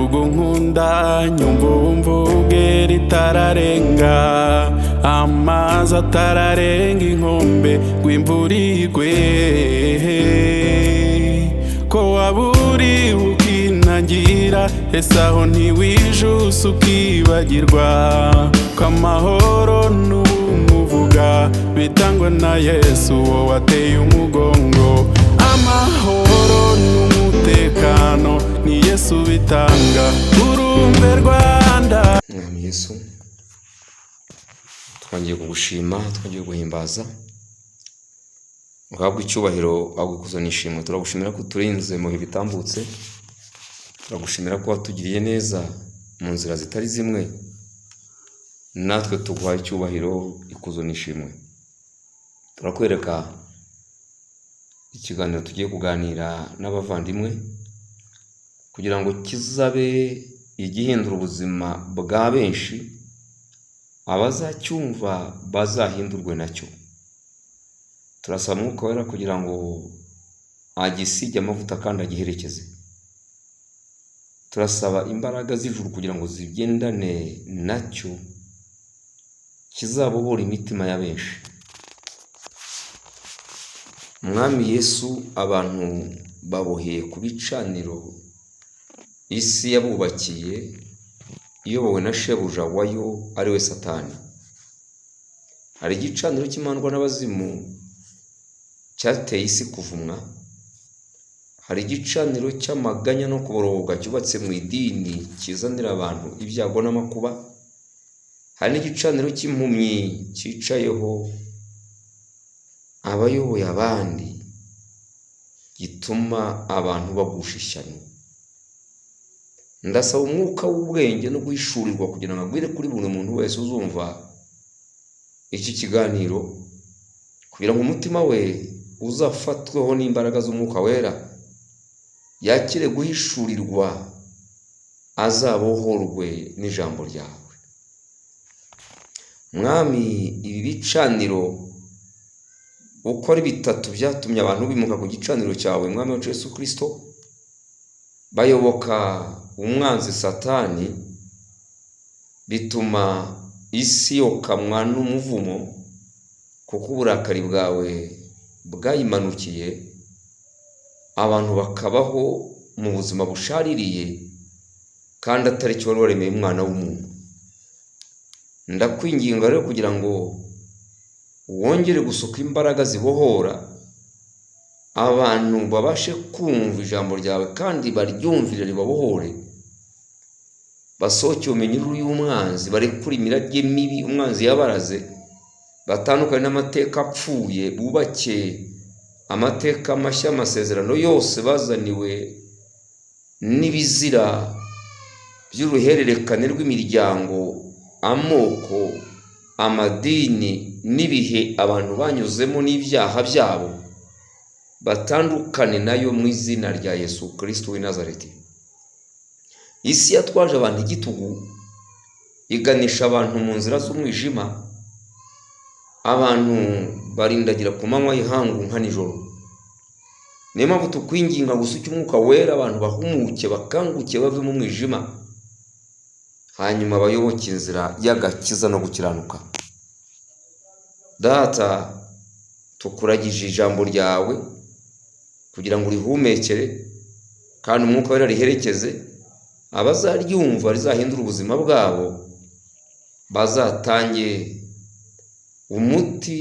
vuga nkunda nyumva umvuge ritararenga amazi atararenga inkombe rw'imvura igwe ko waburi ukinangira ese aho ntiwijuse ukibagirwa ko amahoro n'umuvuga bitangwa na Yesu uwo wateye umugongo amahoro n'umutekano ni Yesu bitanga urumve Rwanda. Mwami Yesu twangiye kugushima twangiye guhimbaza uhabwe icyubahiro agukuzo nishimwe turagushimira ko turinze mu bihe bitambutse turagushimira ko watugiriye neza mu nzira zitari zimwe natwe tuguhaye icyubahiro ikuzo nishimwe turakwereka ikiganiro tugiye kuganira n'abavandimwe kugira ngo kizabe igihindura ubuzima bwa benshi abazacyumva bazahindurwe nacyo turasaba Mwuka Wera kugira ngo agisige amavuta kandi agiherekeze turasaba imbaraga z'ijuru kugira ngo zigendane nacyo kizabohora imitima ya benshi. Mwami Yesu abantu baboheye ku bicaniro isi yabubakiye iyobowe na shebuja wayo ari we Satani. Hari igicaniro cy'imandwa n'abazimu cyateye isi kuvumwa, hari igicaniro cy'amaganya no kuboroga cyubatse mu idini kizanira abantu ibyago n'amakuba, hari n'igicaniro cy'impumyi cyicayeho abayoboye abandi gituma abantu bagusha ishyano. Ndasaba umwuka w'ubwenge no guhishurirwa kugira ngo agwire kuri buri muntu wese uzumva iki kiganiro kugira ngo umutima we uzafatweho n'imbaraga z'Umwuka Wera yakire guhishurirwa azabohorwe n'ijambo ryawe. Mwami ibi bicaniro uko ari bitatu byatumye abantu bimuka ku gicaniro cyawe Mwami wacu Yesu Kristo bayoboka umwanzi Satani bituma isi yokamwa n'umuvumo kuko uburakari bwawe bwayimanukiye abantu bakabaho mu buzima bushaririye kandi atari cyo wari waremeye umwana w'umuntu. Ndakwinginga rero kugira ngo wongere gusuka imbaraga zibohora abantu babashe kumva ijambo ryawe kandi baryumvire ribabohore, basohoke ubumenyi y'umwanzi barekure imirage mibi umwanzi yabaraze, batandukanye n'amateka apfuye bubake amateka mashya amasezerano yose bazaniwe n'ibizira by'uruhererekane rw'imiryango, amoko, amadini n'ibihe abantu banyuzemo n'ibyaha byabo batandukane nayo mu izina rya Yesu Kristo w'i Nazareti. Isi yatwaje abantu igitugu iganisha abantu mu nzira z'umwijima, abantu barindagira ku manywa y'ihangu nka nijoro. Niyo mpamvu tukwinginga gusuka Umwuka Wera abantu bahumuke bakanguke bave mu mwijima hanyuma bayoboke inzira y'agakiza no gukiranuka. Data tukuragije ijambo ryawe kugira ngo urihumekere kandi Umwuka Wera riherekeze abazaryumva rizahindura ubuzima bwabo, bazatange umuti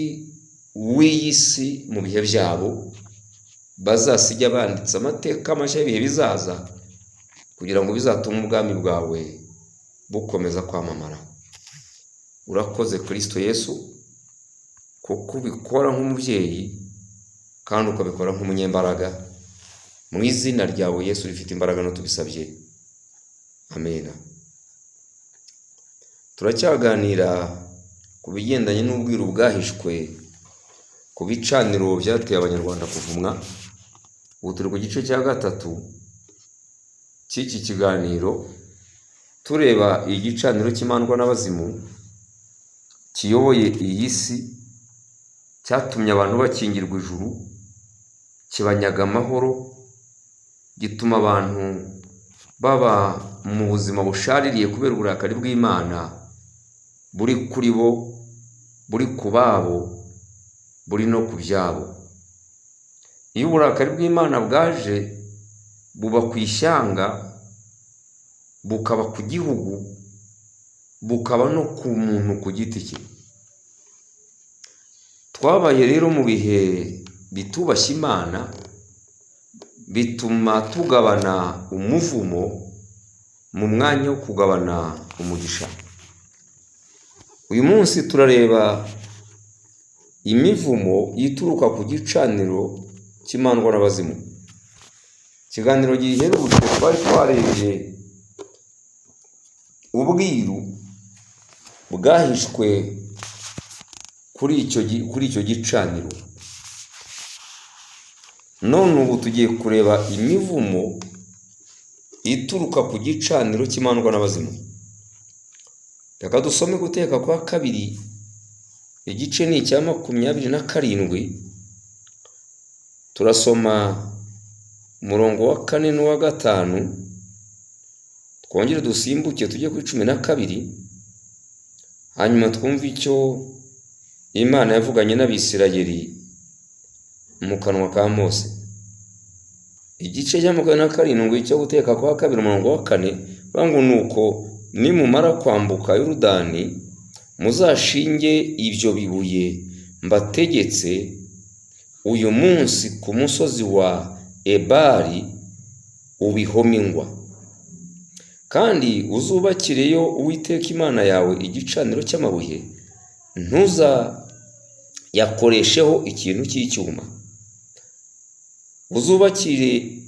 w'iyi si mu bihe byabo, bazasige banditse amateka mashya y'ibihe bizaza kugira ngo bizatume ubwami bwawe bukomeza kwamamara. Urakoze Kristo Yesu kuko ubikora nk'umubyeyi kandi ukabikora nk'umunyembaraga, mu izina ryawe Yesu rifite imbaraga no tubisabye, amen. Turacyaganira ku bigendanye n'ubwiru bwahishwe ku bicaniro byateye abanyarwanda kuvumwa. Ubu turi ku gice cya gatatu cy'iki kiganiro tureba igicaniro cy'imandwa n'abazimu kiyoboye iyi si, cyatumye abantu bakingirwa ijuru, kibanyaga amahoro, gituma abantu baba mu buzima bushaririye kubera uburakari bw'Imana buri kuri bo, buri ku babo, buri no ku byabo. Iyo uburakari bw'Imana bwaje buba ku ishyanga, bukaba ku gihugu, bukaba no ku muntu ku giti cye. Twabaye rero mu bihe bitubashye Imana, bituma tugabana umuvumo mu mwanya wo kugabana umugisha. Uyu munsi turareba imivumo ituruka ku gicaniro cy'imandwa n'abazimu. Ikiganiro giherutse twari twarebye ubwiru bwahishwe kuri icyo gicaniro. None ubu tugiye kureba imivumo ituruka ku gicaniro cy'imandwa n'abazimu. Reka dusome Guteka kwa 2, igice ni icya 27. Turasoma umurongo wa 4 n'uwa 5, twongere dusimbuke tujye kuri 12, hanyuma twumve icyo Imana yavuganye n'Abisirayeli mu kanwa ka Mose. Igice cya 27 cyo Guteka kwa 2 umurongo wa 4 bangu nuko nimumara kwambuka Yorodani muzashinge ibyo bibuye mbategetse uyu munsi ku musozi wa Ebali ubihome ingwa, kandi uzubakireyo Uwiteka Imana yawe igicaniro cy'amabuye, ntuza yakoresheho ikintu cy'icyuma.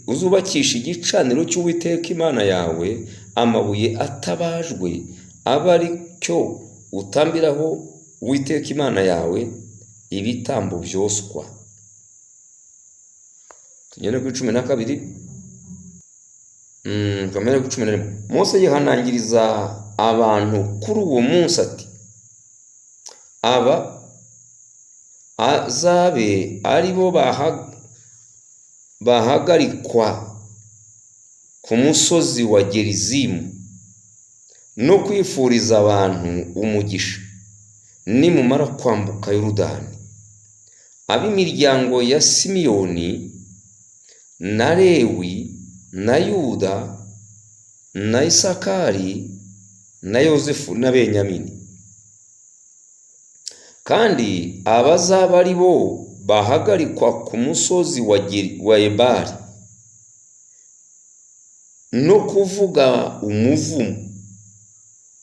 Uzubakisha igicaniro cy'Uwiteka Imana yawe amabuye atabajwe, aba ari cyo utambiraho Uwiteka Imana yawe ibitambo byoswa. Tugende kuri 12, kamere kuri 11. Mose yihanangiriza abantu kuri uwo munsi ati, aba azabe ari bo bahagarikwa ku musozi wa Gerizimu no kwifuriza abantu umugisha nimumara kwambuka Yorodani. Ab'imiryango ya Simiyoni na Lewi na Yuda na Isakari na Yozefu na Benyamini. Kandi abazaba ari bo bahagarikwa ku musozi wa Ebali no kuvuga umuvumo,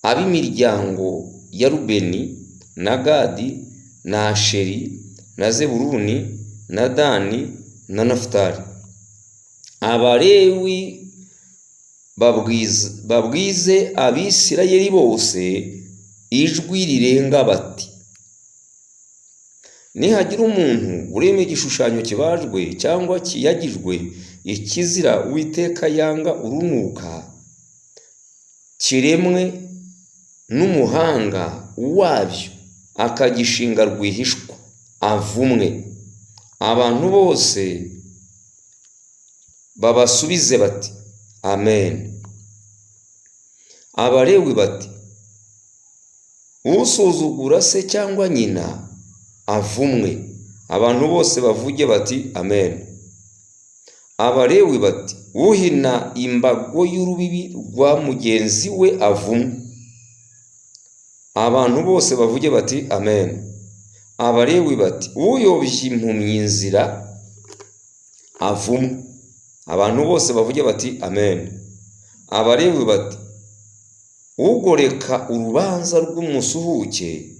ab'imiryango ya Rubeni na Gadi na Asheri na Zebuluni na Dani na Nafutali. Abalewi babwize Abisirayeli bose ijwi rirenga bati, nihagira umuntu urema igishushanyo kibajwe cyangwa kiyagijwe ikizira Uwiteka yanga urunuka, kiremwe n'umuhanga wabyo akagishinga rwihishwa, avumwe. Abantu bose babasubize bati amen. Abalewi bati, usuzugura se cyangwa nyina avumwe. Abantu bose bavuge bati amen. Abalewi bati, uhina imbago y'urubibi rwa mugenzi we avumwe. Abantu bose bavuge bati amen. Abalewi bati, uyobya impumyi inzira avumwe. Abantu bose bavuge bati amen. Abalewi bati, ugoreka urubanza rw'umusuhuke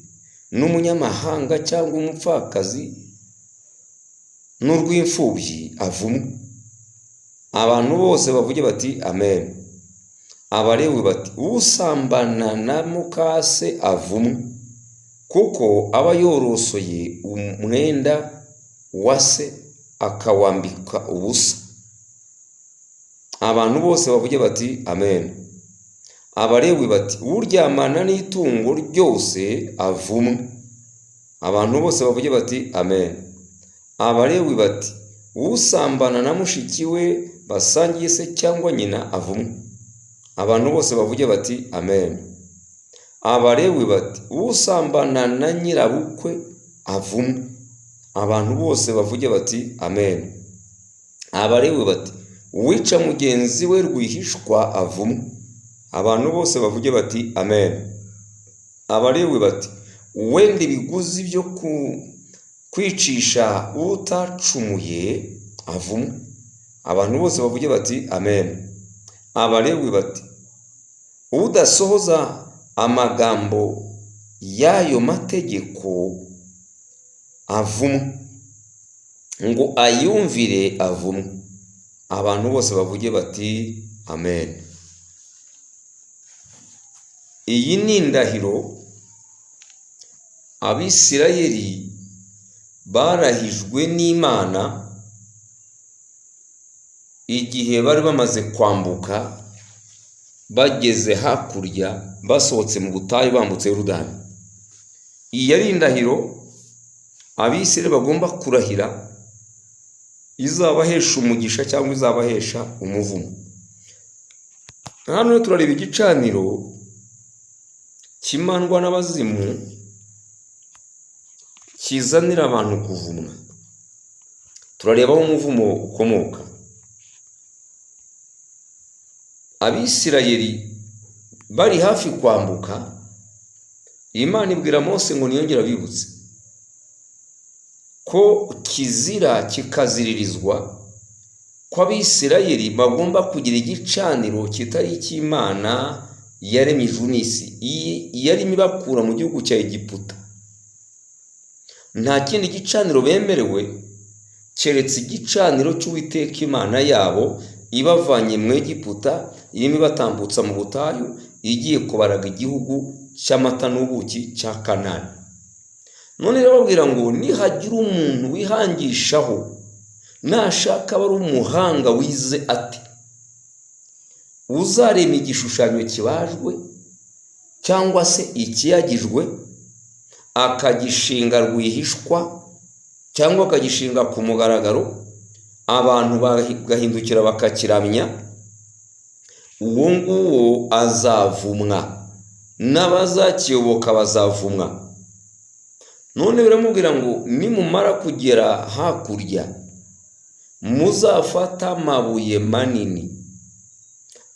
n'umunyamahanga cyangwa umupfakazi n'urw'imfubyi avumwe. Abantu bose bavuge bati amen. Abalewi bati, usambana na mukase avumwe, kuko aba yorosoye umwenda wa se akawambika ubusa. Abantu bose bavuge bati amen. Abalewi bati, uryamana n'itungo ryose avumwe. Abantu bose bavuge bati amen. Abalewi bati, usambana na mushiki we basangiye se cyangwa nyina avumwe. Abantu bose bavuge bati amen. Abalewi bati usambana na nyirabukwe avumwe. Abantu bose bavuge bati amen. Abalewi bati uwica mugenzi we rwihishwa avumwe. Abantu bose bavuge bati amen. Abalewi bati wenda ibiguzi byo kwicisha utacumuye avumwe. Abantu bose bavuge bati amen. Abalewi bati udasohoza amagambo y'ayo mategeko avumwe, ngo ayumvire avumwe. Abantu bose bavuge bati amen. Iyi ni indahiro Abisirayeli barahijwe n'Imana igihe bari bamaze kwambuka bageze hakurya, basohotse mu butayu bambutse Yorodani. Iyi yari indahiro Abisirayeli bagomba kurahira, izabahesha umugisha cyangwa izabahesha umuvumo. Hano turareba igicaniro kimandwa n'abazimu kizanira abantu kuvumwa. Turareba aho umuvumo ukomoka. Abisirayeli bari hafi kwambuka, Imana ibwira Mose ngo niyongera bibutse ko kizira kikaziririzwa ko Abisirayeli bagomba kugira igicaniro kitari icy'Imana yaremye ijuru n'isi, yarimo ibakura mu gihugu cya Egiputa. Nta kindi gicaniro bemerewe keretse igicaniro cy'Uwiteka Imana yabo ibavanye mu Egiputa, irimo ibatambutsa mu butayu, igiye kubaraga igihugu cy'amata n'ubuki cya Kanani. None rero babwira ngo nihagira umuntu wihangishaho, nashaka aba ari umuhanga wize ati, uzarema igishushanyo kibajwe cyangwa se ikiyagijwe, akagishinga rwihishwa cyangwa akagishinga ku mugaragaro, abantu bagahindukira bakakiramya, uwo nguwo azavumwa, n'abazakiyoboka bazavumwa. None biramubwira ngo nimumara kugera hakurya, muzafata amabuye manini.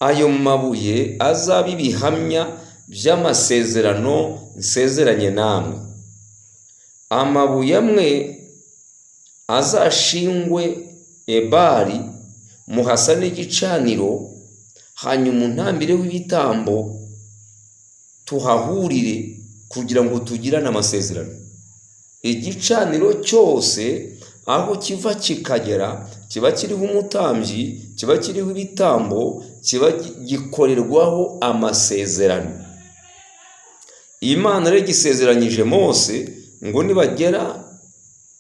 Ayo mabuye azaba ibihamya by'amasezerano nsezeranye namwe. Amabuye amwe azashingwe Ebali muhasa n'igicaniro, hanyuma untambire w'ibitambo tuhahurire kugira ngo tugirane amasezerano. Igicaniro cyose aho kiva kikagera kiba kiriho umutambyi, kiba kiriho ibitambo, kiba gikorerwaho amasezerano. Imana rero gisezeranyije Mose ngo nibagera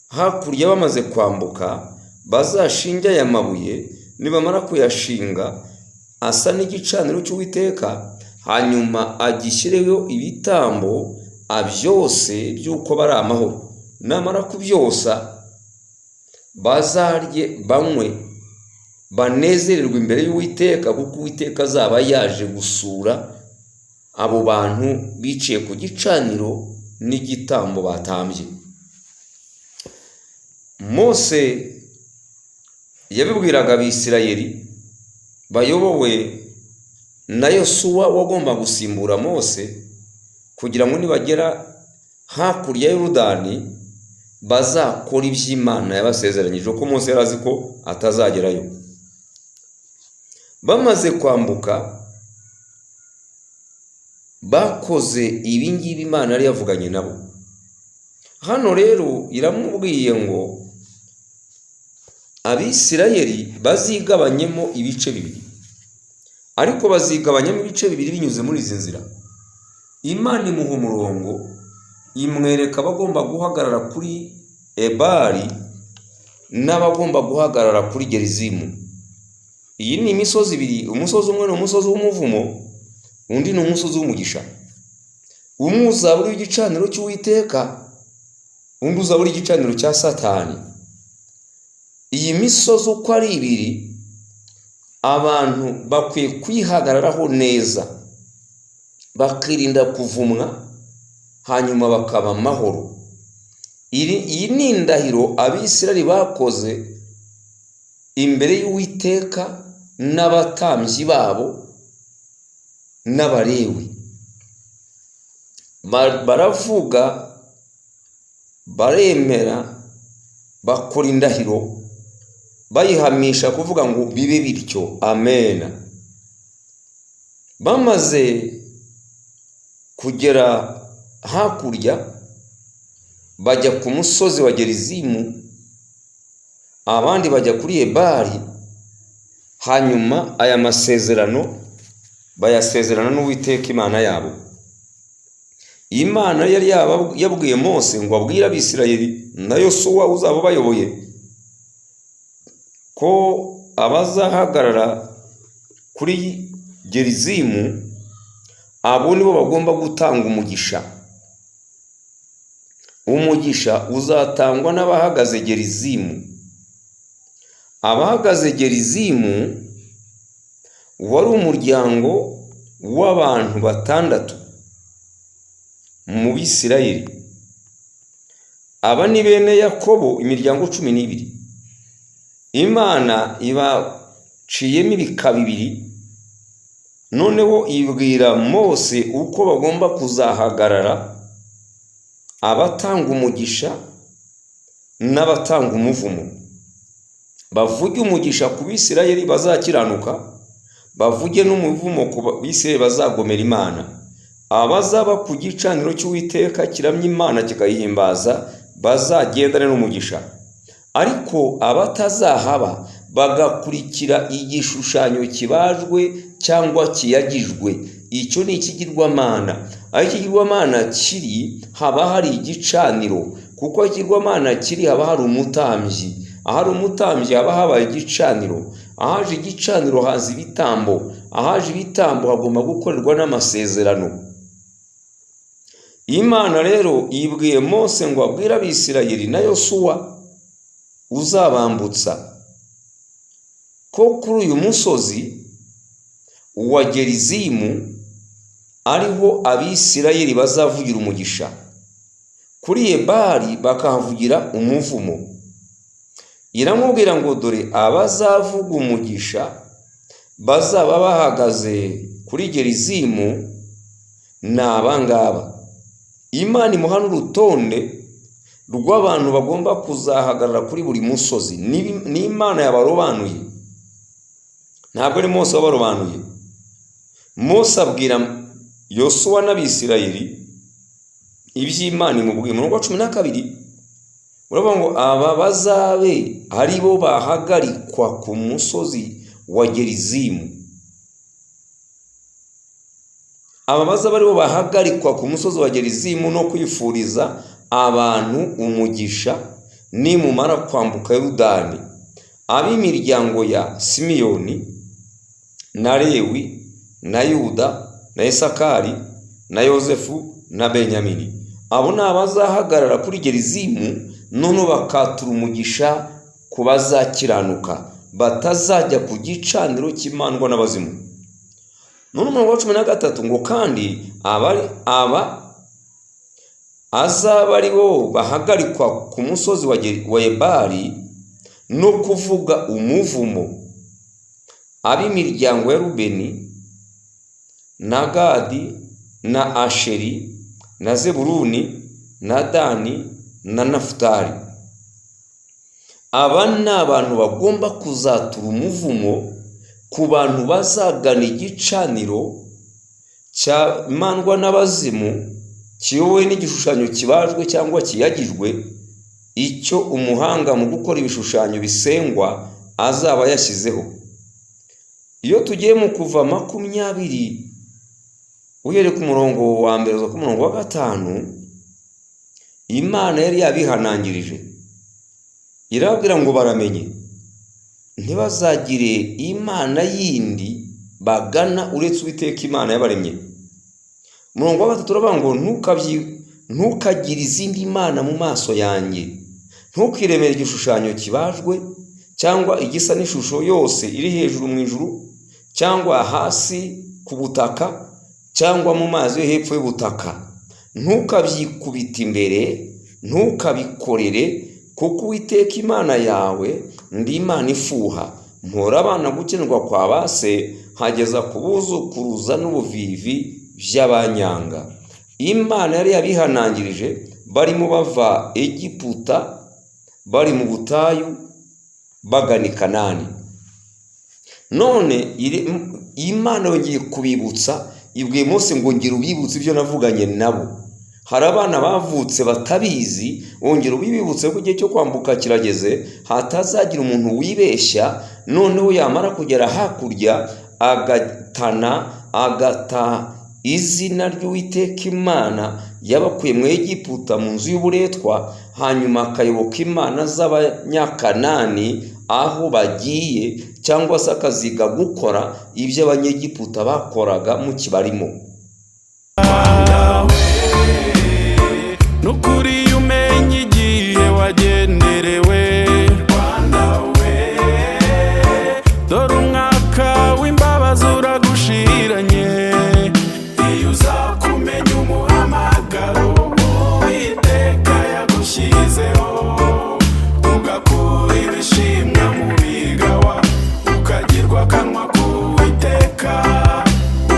hakurya bamaze kwambuka bazashinga aya mabuye, nibamara kuyashinga asa n'igicaniro cy'Uwiteka, hanyuma agishyireho ibitambo byose by'uko bari amahoro. Namara kubyosa bazarye banywe banezererwa imbere y'Uwiteka, kuko Uwiteka azaba yaje gusura abo bantu biciye ku gicaniro n'igitambo batambye. Mose yabibwiraga Abisirayeli bayobowe na Yosuwa wagomba gusimbura Mose, kugira ngo nibagera hakurya y'Yorodani bazakora iby'Imana yabasezeranyije, ko Mose yari azi ko atazagerayo. Bamaze kwambuka bakoze ibingibi Imana yari yavuganye nabo. Hano rero iramubwiye ngo Abisirayeli bazigabanyemo ibice bibiri, ariko bazigabanyamo ibice bibiri binyuze muri izi nzira. Imana imuha umurongo, imwereka abagomba guhagarara kuri Ebali n'abagomba guhagarara kuri Gerizimu. Iyi ni imisozi ibiri, umusozi umwe ni umusozi w'umuvumo, undi ni umusozi w'umugisha. Umwe uzaba uri igicaniro cy'Uwiteka, undi uzaba uri igicaniro cya Satani. Iyi misozi uko ari ibiri, abantu bakwiye kwihagararaho neza bakirinda kuvumwa hanyuma bakaba amahoro. Iyi ni indahiro Abisirayeli bakoze imbere y'Uwiteka n'abatambyi babo n'Abalewi. Baravuga, baremera, bakora indahiro bayihamisha kuvuga ngo bibe bityo, amen. Bamaze kugera hakurya bajya ku musozi wa Gerizimu, abandi bajya kuri Ebali. Hanyuma aya masezerano bayasezerana n'Uwiteka Imana yabo. Imana yari yabwiye Mose ngo abwire Abisirayeli na Yosuwa uzaba bayoboye ko abazahagarara kuri Gerizimu abo nibo bagomba gutanga umugisha. Umugisha uzatangwa n'abahagaze Gerizimu. Abahagaze Gerizimu wari umuryango w'abantu 6 mu Bisirayeli. Aba ni bene Yakobo, imiryango 12. Imana ibaciyemo ibika 2, noneho ibwira Mose uko bagomba kuzahagarara, abatanga umugisha n'abatanga umuvumo. Bavuge umugisha ku Bisirayeli bazakiranuka, bavuge n'umuvumo ku Bisirayeli bazagomera Imana. Abazaba ku gicaniro cy'Uwiteka kiramya Imana kikayihimbaza bazagendane n'umugisha. Ariko abatazahaba bagakurikira igishushanyo kibajwe cyangwa kiyagijwe, icyo ni ikigirwamana. Aho ikigirwamana kiri haba hari igicaniro, kuko ikigirwamana kiri haba hari umutambyi. Ahari umutambyi haba habaye igicaniro. Ahaje igicaniro haza ibitambo. Ahaje ibitambo hagomba gukorerwa n'amasezerano. Imana rero ibwiye Mose ngo abwire Abisirayeli na Yosuwa uzabambutsa ko kuri uyu musozi wa Gerizimu ariho Abisirayeli bazavugira umugisha, kuri Ebali bakahavugira umuvumo. Iramubwira ngo dore abazavuga umugisha bazaba bahagaze kuri Gerizimu ni abangaba. Imana imuha n'urutonde rw'abantu bagomba kuzahagarara kuri buri musozi. Ni Imana yabarobanuye, ntabwo ari Mose wabarobanuye. Mose abwira Yosuwa n'Abisirayeli iby'Imana imubwiye mu 12. Uravuga ngo aba bazabe ari bo bahagarikwa ku musozi wa Gerizimu. Aba bazabe ari bo bahagarikwa ku musozi wa Gerizimu no kwifuriza abantu umugisha nimumara kwambuka Yorodani. Ab'imiryango ya Simiyoni na Lewi na Yuda na Isakari na Yozefu na Benyamini, abo ni abazahagarara kuri Gerizimu, none bakatura umugisha ku bazakiranuka batazajya ku gicaniro cy'imandwa n'abazimu. None mu 13 ngo kandi aba azaba ari bo bahagarikwa ku musozi wa Ebali no kuvuga umuvumo. Ab'imiryango ya Rubeni na Gadi na Asheri na Zebuluni na Dani na Nafutali. Aba ni abantu bagomba kuzatura umuvumo ku bantu bazagana igicaniro cy'imandwa n'abazimu kiyobowe n'igishushanyo kibajwe cyangwa kiyagijwe, icyo umuhanga mu gukora ibishushanyo bisengwa azaba yashyizeho. Iyo tugiye mu Kuva 20 uhereye ku murongo wa 1 ku murongo wa 5, Imana yari yabihanangirije, irabwira ngo baramenye ntibazagire imana yindi bagana uretse Uwiteka Imana yabaremye. Murongo wa 3 turavuga ngo ntukagire izindi mana mu maso yanjye, ntukiremere igishushanyo kibajwe cyangwa igisa n'ishusho yose iri hejuru mu ijuru cyangwa hasi ku butaka cyangwa mu mazi yo hepfo y'ubutaka, ntukabyikubite imbere, ntukabikorere, kuko Uwiteka Imana yawe ndi Imana ifuha, mpora abana gukenerwa kwa base, nkageza ku buzukuruza n'ubuvivi by'abanyanga. Imana yari yabihanangirije barimo bava Egiputa, bari mu butayu bagana i Kanani. None Imana yongeye kubibutsa, ibwiye Mose ngo ngira ubibutse ibyo navuganye nabo. Hari abana bavutse batabizi, wongera ubibibutse ko igihe cyo kwambuka kirageze, hatazagira umuntu wibeshya, noneho yamara kugera hakurya agata izina ry'Uwiteka Imana yabakuye mu Egiputa mu nzu y'uburetwa, hanyuma akayoboka imana z'Abanyakanani aho bagiye, cyangwa se akaziga gukora ibyo Abanyegiputa bakoraga mu kibarimo. Nukuri umenye igihe wagenderewe, Rwanda we, dore umwaka w'imbabazi uragushiranye. Iyo uzakumenya umuhamagaro Uwiteka yagushyizeho, ugakura ibishimwa mu bigawa, ukagirwa akanwa k'Uwiteka,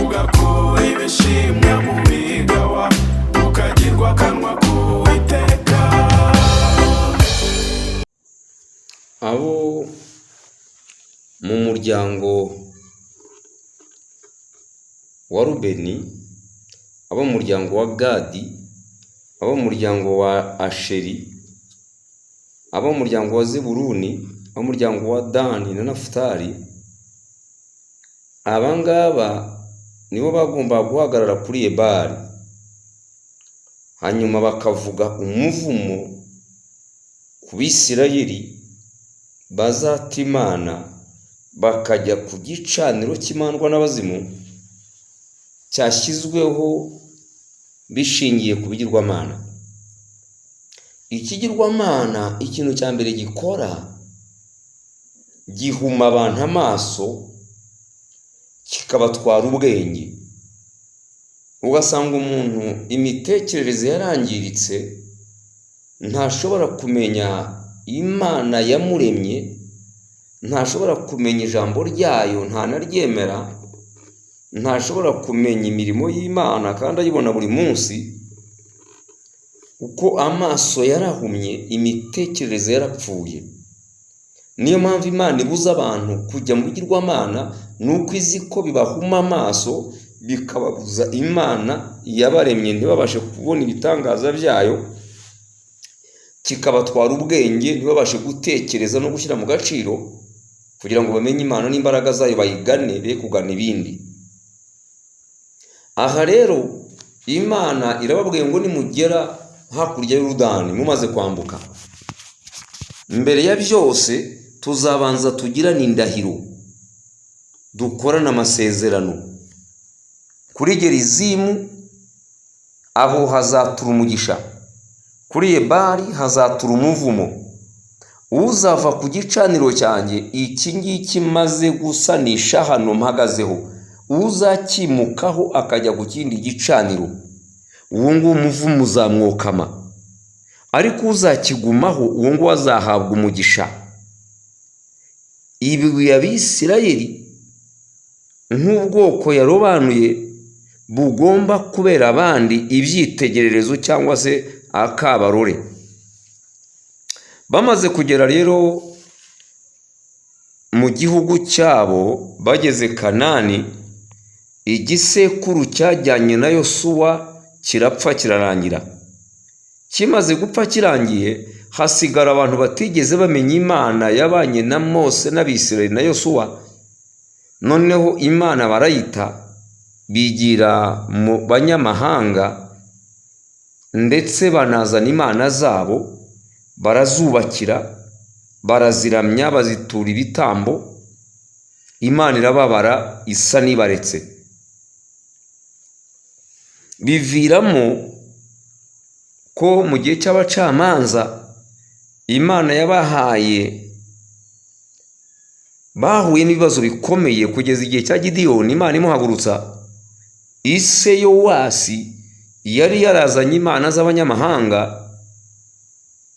ugakura ibishimwa mu bigawa, ukagirwa akanwa k'Uwiteka. Abo mu muryango wa Rubeni, abo mu muryango wa Gadi, abo mu muryango wa Asheri, abo mu muryango wa Zebuluni, abo mu muryango wa Dani na Nafutali, abangaba nibo bagomba guhagarara kuri Ebali, hanyuma bakavuga umuvumo ku Bisirayeli bazata Imana, bakajya ku gicaniro cy'imandwa n'abazimu cyashyizweho bishingiye ku bigirwamana. Ikigirwamana ikintu cya mbere gikora, gihuma abantu amaso, kikabatwara ubwenge. Ugasanga umuntu imitekerereze yarangiritse, ntashobora kumenya Imana yamuremye, ntashobora kumenya ijambo ryayo, ntanaryemera, ntashobora kumenya imirimo y'Imana kandi ayibona buri munsi, uko amaso yarahumye, imitekerereze yarapfuye. Niyo mpamvu Imana ibuza abantu kujya mu bigirwamana, nuko izi ko bibahuma amaso, bikababuza Imana yabaremye ntibabashe kubona ibitangaza byayo, kikabatwara ubwenge ntibabashe gutekereza no gushyira mu gaciro, kugira ngo bamenye Imana n'imbaraga zayo bayigane, be kugana ibindi. Aha rero Imana irababwiye ngo nimugera hakurya y'Yorodani mumaze kwambuka, mbere ya byose tuzabanza tugirane indahiro, dukorane amasezerano. Kuri Gerizimu aho hazatura umugisha, kuri Ebali hazatura umuvumo. Uzava ku gicaniro cyanjye iki ngiki maze gusanisha hano mpagazeho, uzakimukaho akajya ku kindi gicaniro, uwo nguwo umuvumo uzamwokama, ariko uzakigumaho uwo nguwo azahabwa umugisha. Ibi Abisirayeli nk'ubwoko yarobanuye bugomba kubera abandi ibyitegererezo cyangwa se akabarore. Bamaze kugera rero mu gihugu cyabo, bageze Kanani, igisekuru cyajyanye na Yosuwa kirapfa kirarangira. Kimaze gupfa kirangiye, hasigara abantu batigeze bamenya Imana yabanye na Mose n'Abisirayeli na Yosuwa. Noneho Imana barayita, bigira mu banyamahanga, ndetse banazana imana zabo, barazubakira, baraziramya, bazitura ibitambo. Imana irababara, isa n'ibaretse. Biviramo ko mu gihe cy'abacamanza Imana yabahaye bahuye n'ibibazo bikomeye kugeza igihe cya Gideyoni Imana imuhagurutsa. Ise Yowasi yari yarazanye imana z'abanyamahanga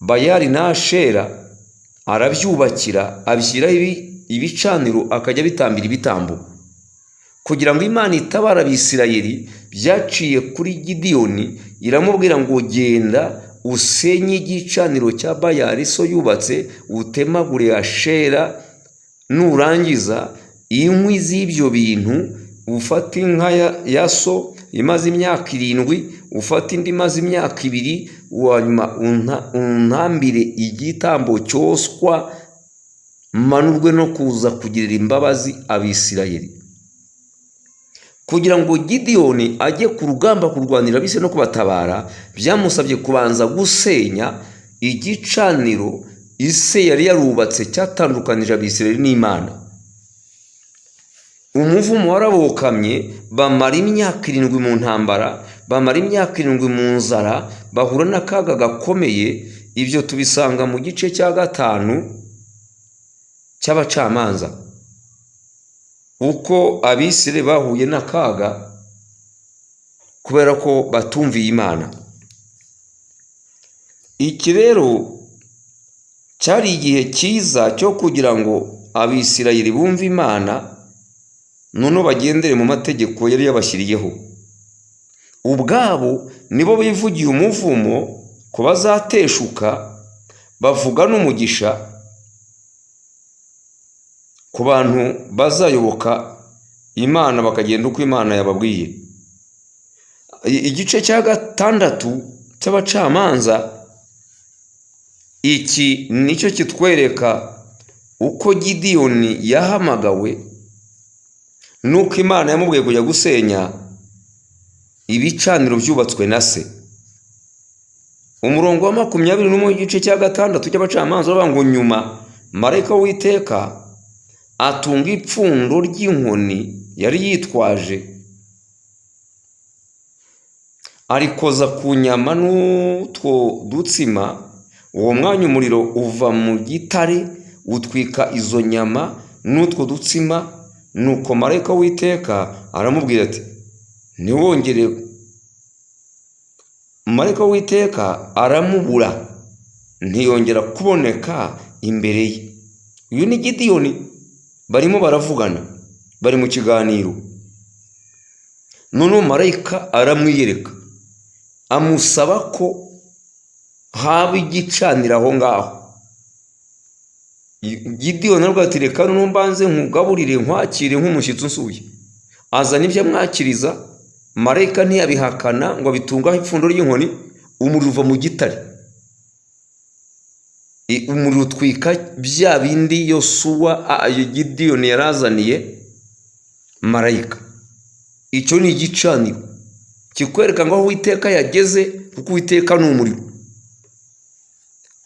Bayali na Ashera, arabyubakira abishyiraho ibicaniro, akajya bitambira ibitambo kugira ngo Imana itabara Abisirayeli. Byaciye kuri Gideyoni, iramubwira ngo genda usenye igicaniro cya Bayali so yubatse, utemagure Ashera, nurangiza inkwi z'ibyo bintu ufata inka ya so imaze imyaka 7, ufata indi imaze imyaka 2, wanyuma untambire igitambo cyoswa, manurwe no kuza kugirira imbabazi Abisirayeli. Kugira ngo Gideyoni ajye ku rugamba kurwanira abise no kubatabara, byamusabye kubanza gusenya igicaniro ise yari yarubatse cyatandukanije Abisirayeli n'Imana. Umuvumo warabokamye, bamara imyaka 7 mu ntambara, bamara imyaka 7 mu nzara, bahura n'akaga gakomeye. Ibyo tubisanga mu gice cya 5 cy'Abacamanza, uko Abisirayeli bahuye n'akaga kubera ko batumviye Imana. Iki rero cyari igihe cyiza cyo kugira ngo Abisirayeli bumve Imana, none bagendere mu mategeko yari yabashyiriyeho. Ubwabo nibo bivugiye umuvumo ko bazateshuka, bavuga n'umugisha ku bantu bazayoboka Imana bakagenda uko Imana yababwiye. Igice cya 6 cy'Abacamanza, iki nicyo kitwereka uko Gideyoni yahamagawe, nuko Imana yamubwiye kujya gusenya ibicaniro byubatswe na se. Umurongo wa 21 mu gice cya 6 cy'Abacamanza bavuga ngo nyuma marayika w'Uwiteka atunga ipfundo ry'inkoni yari yitwaje, arikoza ku nyama n'utwo dutsima. Uwo mwanya umuriro uva mu gitare utwika izo nyama n'utwo dutsima. Nuko marayika w'Uwiteka aramubwira ati ntiwongere. Marayika w'Uwiteka aramubura, ntiyongera kuboneka imbere ye. Uyu ni Gideyoni, barimo baravugana, bari mu kiganiro. None marayika aramwiyereka, amusaba ko haba igicaniro aho ngaho. Gideyoni aravuga ati reka none mbanze nkugaburire nkwakire nk'umushyitsi unsuye. Azana ibyo amwakiriza, marayika ntiyabihakana ngo bitungaho ipfundo ry'inkoni. Umuriro uva mu gitare, umuriro utwika bya bindi Yosuwa Gideyoni yarazaniye marayika. Icyo ni igicaniro kikwereka ngo aho Uwiteka yageze, kuko Uwiteka ni umuriro.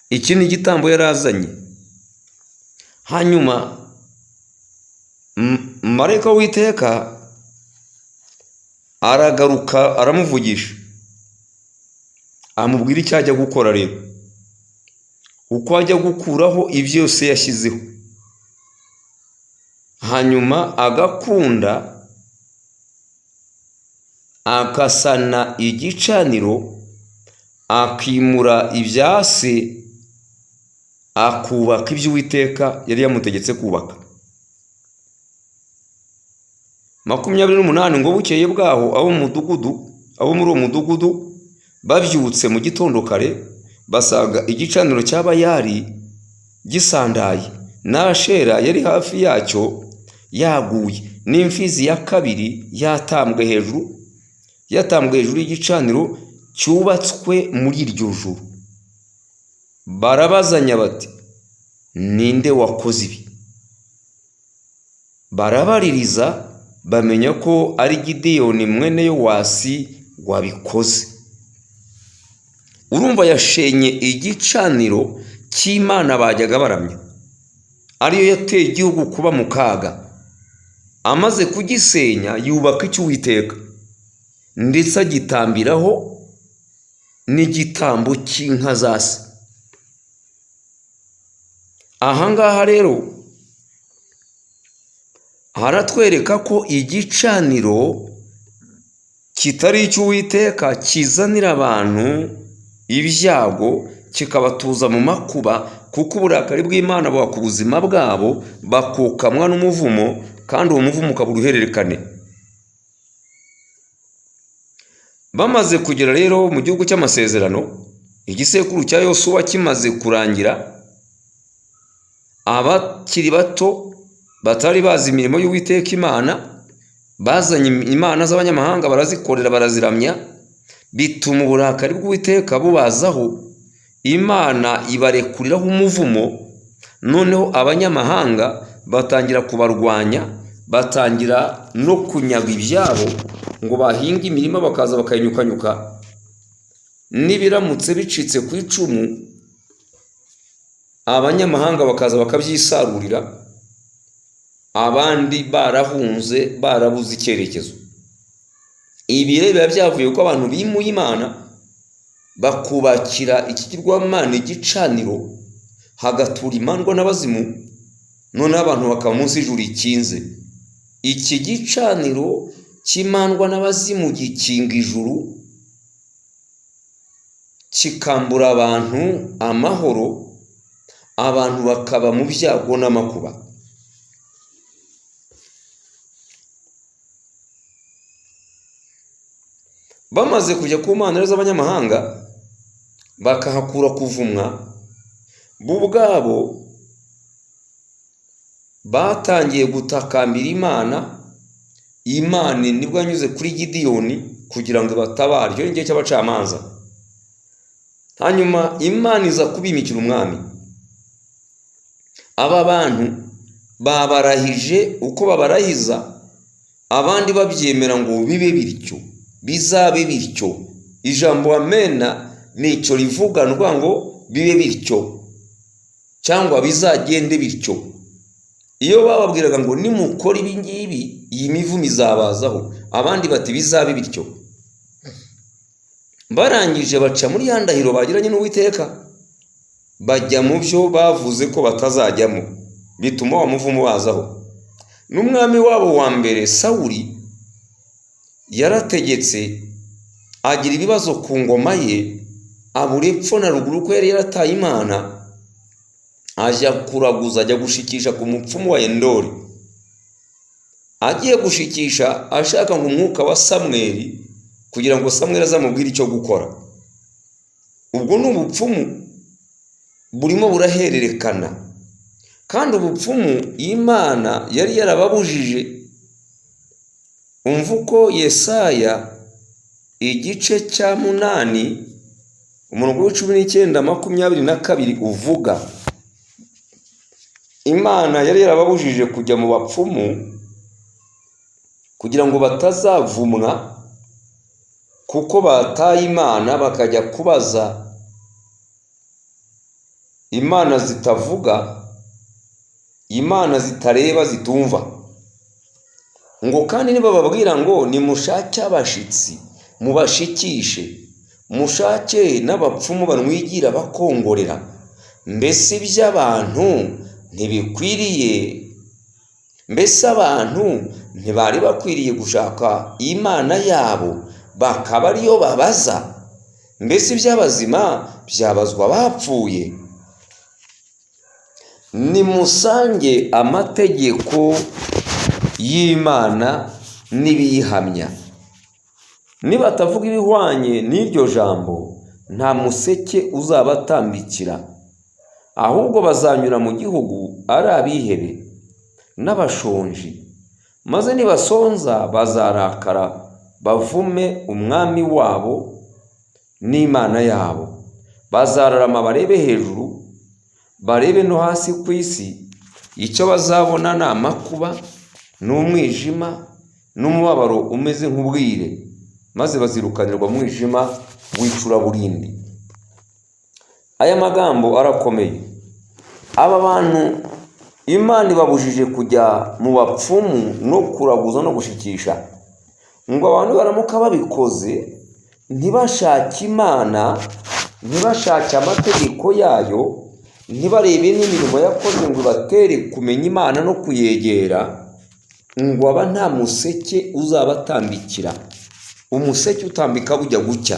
Iki ni igitambo yarazanye. Hanyuma marayika w'Uwiteka aragaruka, aramuvugisha, amubwira icyo ajya gukora. Rero uko ajya gukuraho ibyo yose yashyizeho, hanyuma agakunda akasana igicaniro, akimura ibya se, akubaka ibyo Uwiteka yari yamutegetse kubaka. 28 ngo bukeye bwaho abo muri uwo mudugudu babyutse mu gitondo kare, basaga igicaniro cya Bayali gisandaye, na Ashera yari hafi yacyo yaguye, n'imfizi ya 2 yatambwe hejuru y'igicaniro cyubatswe muri iryo joro. Barabazanya bati ninde wakoze ibi? Barabaririza, bamenya ko ari Gideyoni mwene Yowasi wabikoze. Urumva yashenye igicaniro cy'Imana bajyaga baramya, ariyo yateye igihugu kuba mu kaga. Amaze kugisenya yubaka icy'Uwiteka, ndetse agitambiraho n'igitambo cy'inka za se. Ahangaha rero haratwereka ko igicaniro kitari icy'Uwiteka kizanira abantu ibyago, kikabatuza mu makuba, kuko uburakari bw'Imana buba ku buzima bwabo, bakukamwa n'umuvumo, kandi uwo muvumo ukaba uruhererekane. Bamaze kugera rero mu gihugu cy'amasezerano, igisekuru cya Yosuwa kimaze kurangira, abakiri bato batari bazi imirimo y'Uwiteka Imana bazanye imana z'abanyamahanga, barazikorera, baraziramya, bituma uburakari bw'Uwiteka bubazaho. Imana ibarekuriraho umuvumo, noneho abanyamahanga batangira kubarwanya, batangira no kunyaga ibyabo, ngo bahinge imirima bakaza bakayinyukanyuka, n'ibiramutse bicitse ku icumu abanyamahanga bakaza bakabyisarurira, abandi barahunze barabuze icyerekezo. Ibi rero biba byavuye ko abantu bimuye Imana bakubakira ikigirwamana igicaniro, hagatura imandwa n'abazimu, noneho abantu bakaba munsi y'ijuru rikinze. Iki gicaniro cy'imandwa n'abazimu gikinga ijuru, kikambura abantu amahoro, abantu bakaba mu byago n'amakuba. Bamaze kujya ku mana z'abanyamahanga bakahakura kuvumwa, bo ubwabo batangiye gutakambira Imana. Imana nibwo yanyuze kuri Gideyoni kugira ngo ibatabare. Icyo ni igihe cy'abacamanza. Hanyuma Imana iza kubimikira umwami. Aba bantu babarahije uko babarahiza, abandi babyemera ngo bibe bityo, bizabe bityo. Ijambo amena nicyo rivuga ngo bibe bityo cyangwa bizagende bityo. Iyo bababwiraga ngo nimukora ibi ngibi iyi mivumo izabazaho, abandi bati bizabe bityo. Barangije baca muri ya ndahiro bagiranye n'Uwiteka, bajya mu byo bavuze ko batazajyamo, bituma wa muvumo bazaho. N'umwami wabo wa mbere Sawuli yarategetse, agira ibibazo ku ngoma ye, abura epfo na ruguru ko yari yarataye Imana, ajya kuraguza, ajya gushikisha ku mupfumu wa Endori. Agiye gushikisha ashaka ngo umwuka wa Samweli, kugira ngo Samweli azamubwire icyo gukora. Ubwo ni ubupfumu burimo burahererekana, kandi ubupfumu Imana yari yarababujije. Umva uko Yesaya igice cya 8 umurongo wa 19:22 uvuga. Imana yari yarababujije kujya mu bapfumu kugira ngo batazavumwa, kuko bataye Imana bakajya kubaza imana zitavuga, imana zitareba, zitumva. Ngo kandi niba bababwira ngo nimushake abashitsi mubashikishe, mushake n'abapfumu banwigira bakongorera, mbese iby'abantu ntibikwiriye? Mbese abantu ntibari bakwiriye gushaka Imana yabo bakaba ariyo babaza? Mbese iby'abazima byabazwa bapfuye? Nimusange amategeko y'Imana n'ibiyihamya. Nibatavuga ibihwanye n'iryo jambo, nta museke uzabatambikira, ahubwo bazanyura mu gihugu ari abihebe n'abashonji, maze nibasonza bazarakara bavume umwami wabo n'Imana yabo. Bazararama barebe hejuru, barebe no hasi ku isi, icyo bazabona ni amakuba n'umwijima n'umubabaro umeze nk'ubwire, maze bazirukanirwa mu mwijima w'icuraburindi. Aya magambo arakomeye. Aba bantu Imana ibabujije kujya mu bapfumu no kuraguza no gushikisha. Ngo abantu baramuka babikoze, ntibashake Imana, ntibashake amategeko yayo, ntibarebe n'imirimo yakoze ngo batere kumenya Imana no kuyegera, ngo aba nta museke uzabatambikira, umuseke utambika bujya gucya.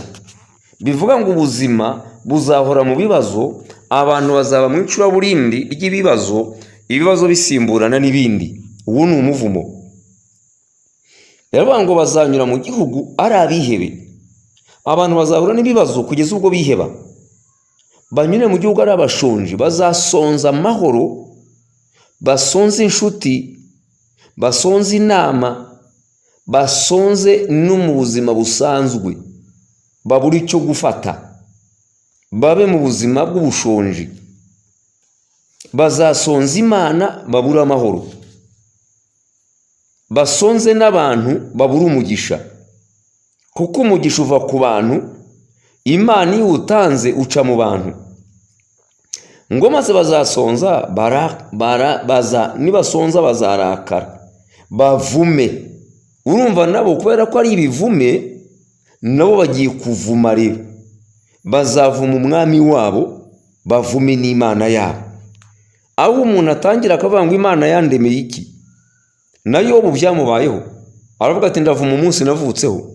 Bivuga ngo ubuzima buzahora mu bibazo, abantu bazaba mu icuraburindi ry'ibibazo, ibibazo bisimburana n'ibindi. Uwo ni umuvumo. Yaravuga ngo bazanyura mu gihugu ari abihebe, abantu bazahura n'ibibazo kugeza ubwo biheba. Banyure mu gihugu ari abashonji, bazasonza amahoro, basonze inshuti, basonze inama, basonze no mu buzima busanzwe, babura icyo gufata, babe mu buzima bw'ubushonji. Bazasonza Imana, babura amahoro, basonze n'abantu, babura umugisha. Kuko umugisha uva ku bantu, Imana iyo utanze uca mu bantu. Ngo maze bazasonza, nibasonza bazarakara, bavume. Urumva nabo kubera ko ari ibivume, nabo bagiye kuvuma rero. Bazavuma umwami wabo, bavume n'Imana yabo. Aho umuntu atangira akavuga ngo Imana yandemeye iki? Na Yobu byamubayeho. Aravuga ati ndavuma umunsi navutseho.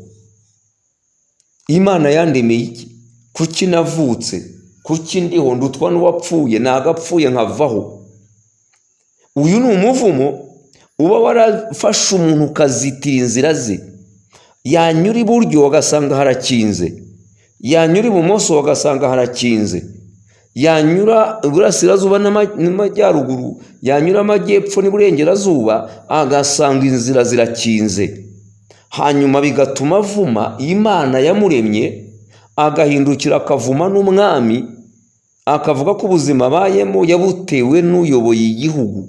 Imana yandemeye iki? Kuki navutse? Kuki ndiho ndutwa n'uwapfuye, nagapfuye nkavaho? Uyu ni umuvumo uba warafashe umuntu ukazitira inzira ze. Yanyura iburyo agasanga harakinze, yanyura ibumoso agasanga harakinze, yanyura iburasirazuba n'amajyaruguru, yanyura amajyepfo n'iburengerazuba, agasanga inzira zirakinze. Hanyuma bigatuma avuma Imana yamuremye, agahindukira akavuma n'umwami, akavuga ko ubuzima abayemo yabutewe n'uyoboye igihugu,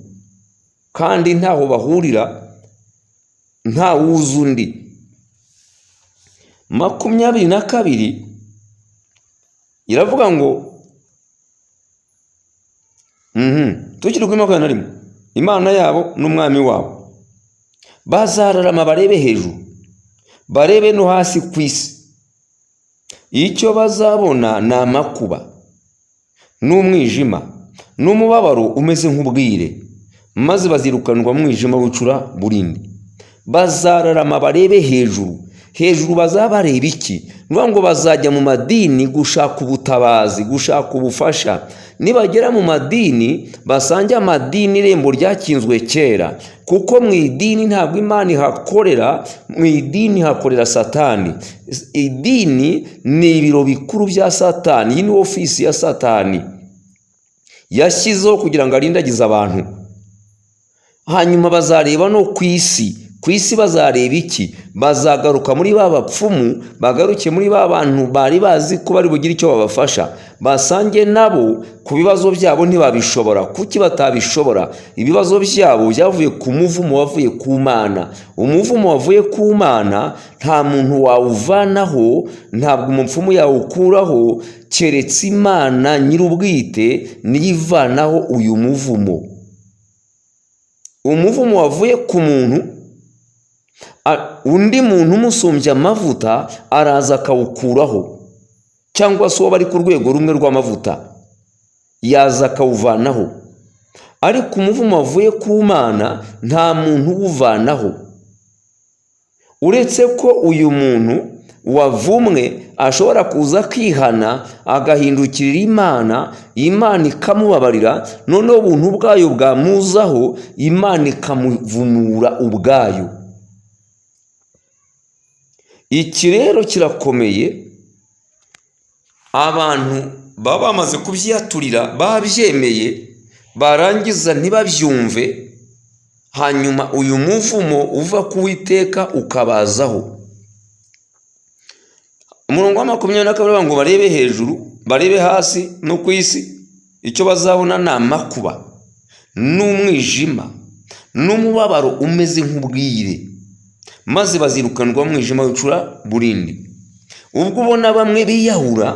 kandi ntaho bahurira, nta wuzi undi. 22 iravuga ngo tukiri kuri 21, Imana yabo n'umwami wabo bazararama barebe hejuru, barebe no hasi ku isi. Icyo bazabona ni amakuba n'umwijima n'umubabaro umeze nk'ubwire, maze bazirukanwa mu mwijima w'icura burindi. Bazararama barebe hejuru. Hejuru bazabareba iki? Nuvuga ngo bazajya mu madini gushaka ubutabazi, gushaka ubufasha. Nibagera mu madini basange amadini irembo ryakinzwe kera, kuko mu idini ntabwo Imana ihakorera, mu idini hakorera Satani. Idini ni ibiro bikuru bya Satani, iyi ni ofisi ya Satani yashyizeho kugira ngo arindagize abantu. Hanyuma bazareba no ku isi. Ku isi bazareba iki? Bazagaruka muri ba bapfumu, bagaruke muri ba bantu bari bazi ko bari bugire icyo babafasha, basange nabo ku bibazo byabo ntibabishobora. Kuki batabishobora? Ibibazo byabo byavuye ku muvumo wavuye ku Mana. Umuvumo wavuye ku Mana nta muntu wawuvanaho, ntabwo umupfumu yawukuraho, keretse Imana nyir'ubwite niyivanaho uyu muvumo. Umuvumo wavuye ku muntu, undi muntu umusumbya amavuta araza akawukuraho, cyangwa se uwo bari ku rwego rumwe rw'amavuta yaza akawuvanaho. Ariko umuvumo wavuye ku Mana nta muntu uwuvanaho, uretse ko uyu muntu wavumwe ashobora kuza kwihana agahindukirira Imana, Imana ikamubabarira, noneho ubuntu bwayo bwamuzaho, Imana ikamuvumura ubwayo. Iki rero kirakomeye. Abantu baba bamaze kubyiyaturira, babyemeye, barangiza ntibabyumve, hanyuma uyu muvumo uva ku Uwiteka ukabazaho. Umurongo wa 22 ngo barebe hejuru, barebe hasi no ku isi. Icyo bazabona ni amakuba n'umwijima n'umubabaro umeze nk'ubwire, maze bazirukanwa mu mwijima w'icura burindi. Ubwo ubona bamwe biyahura,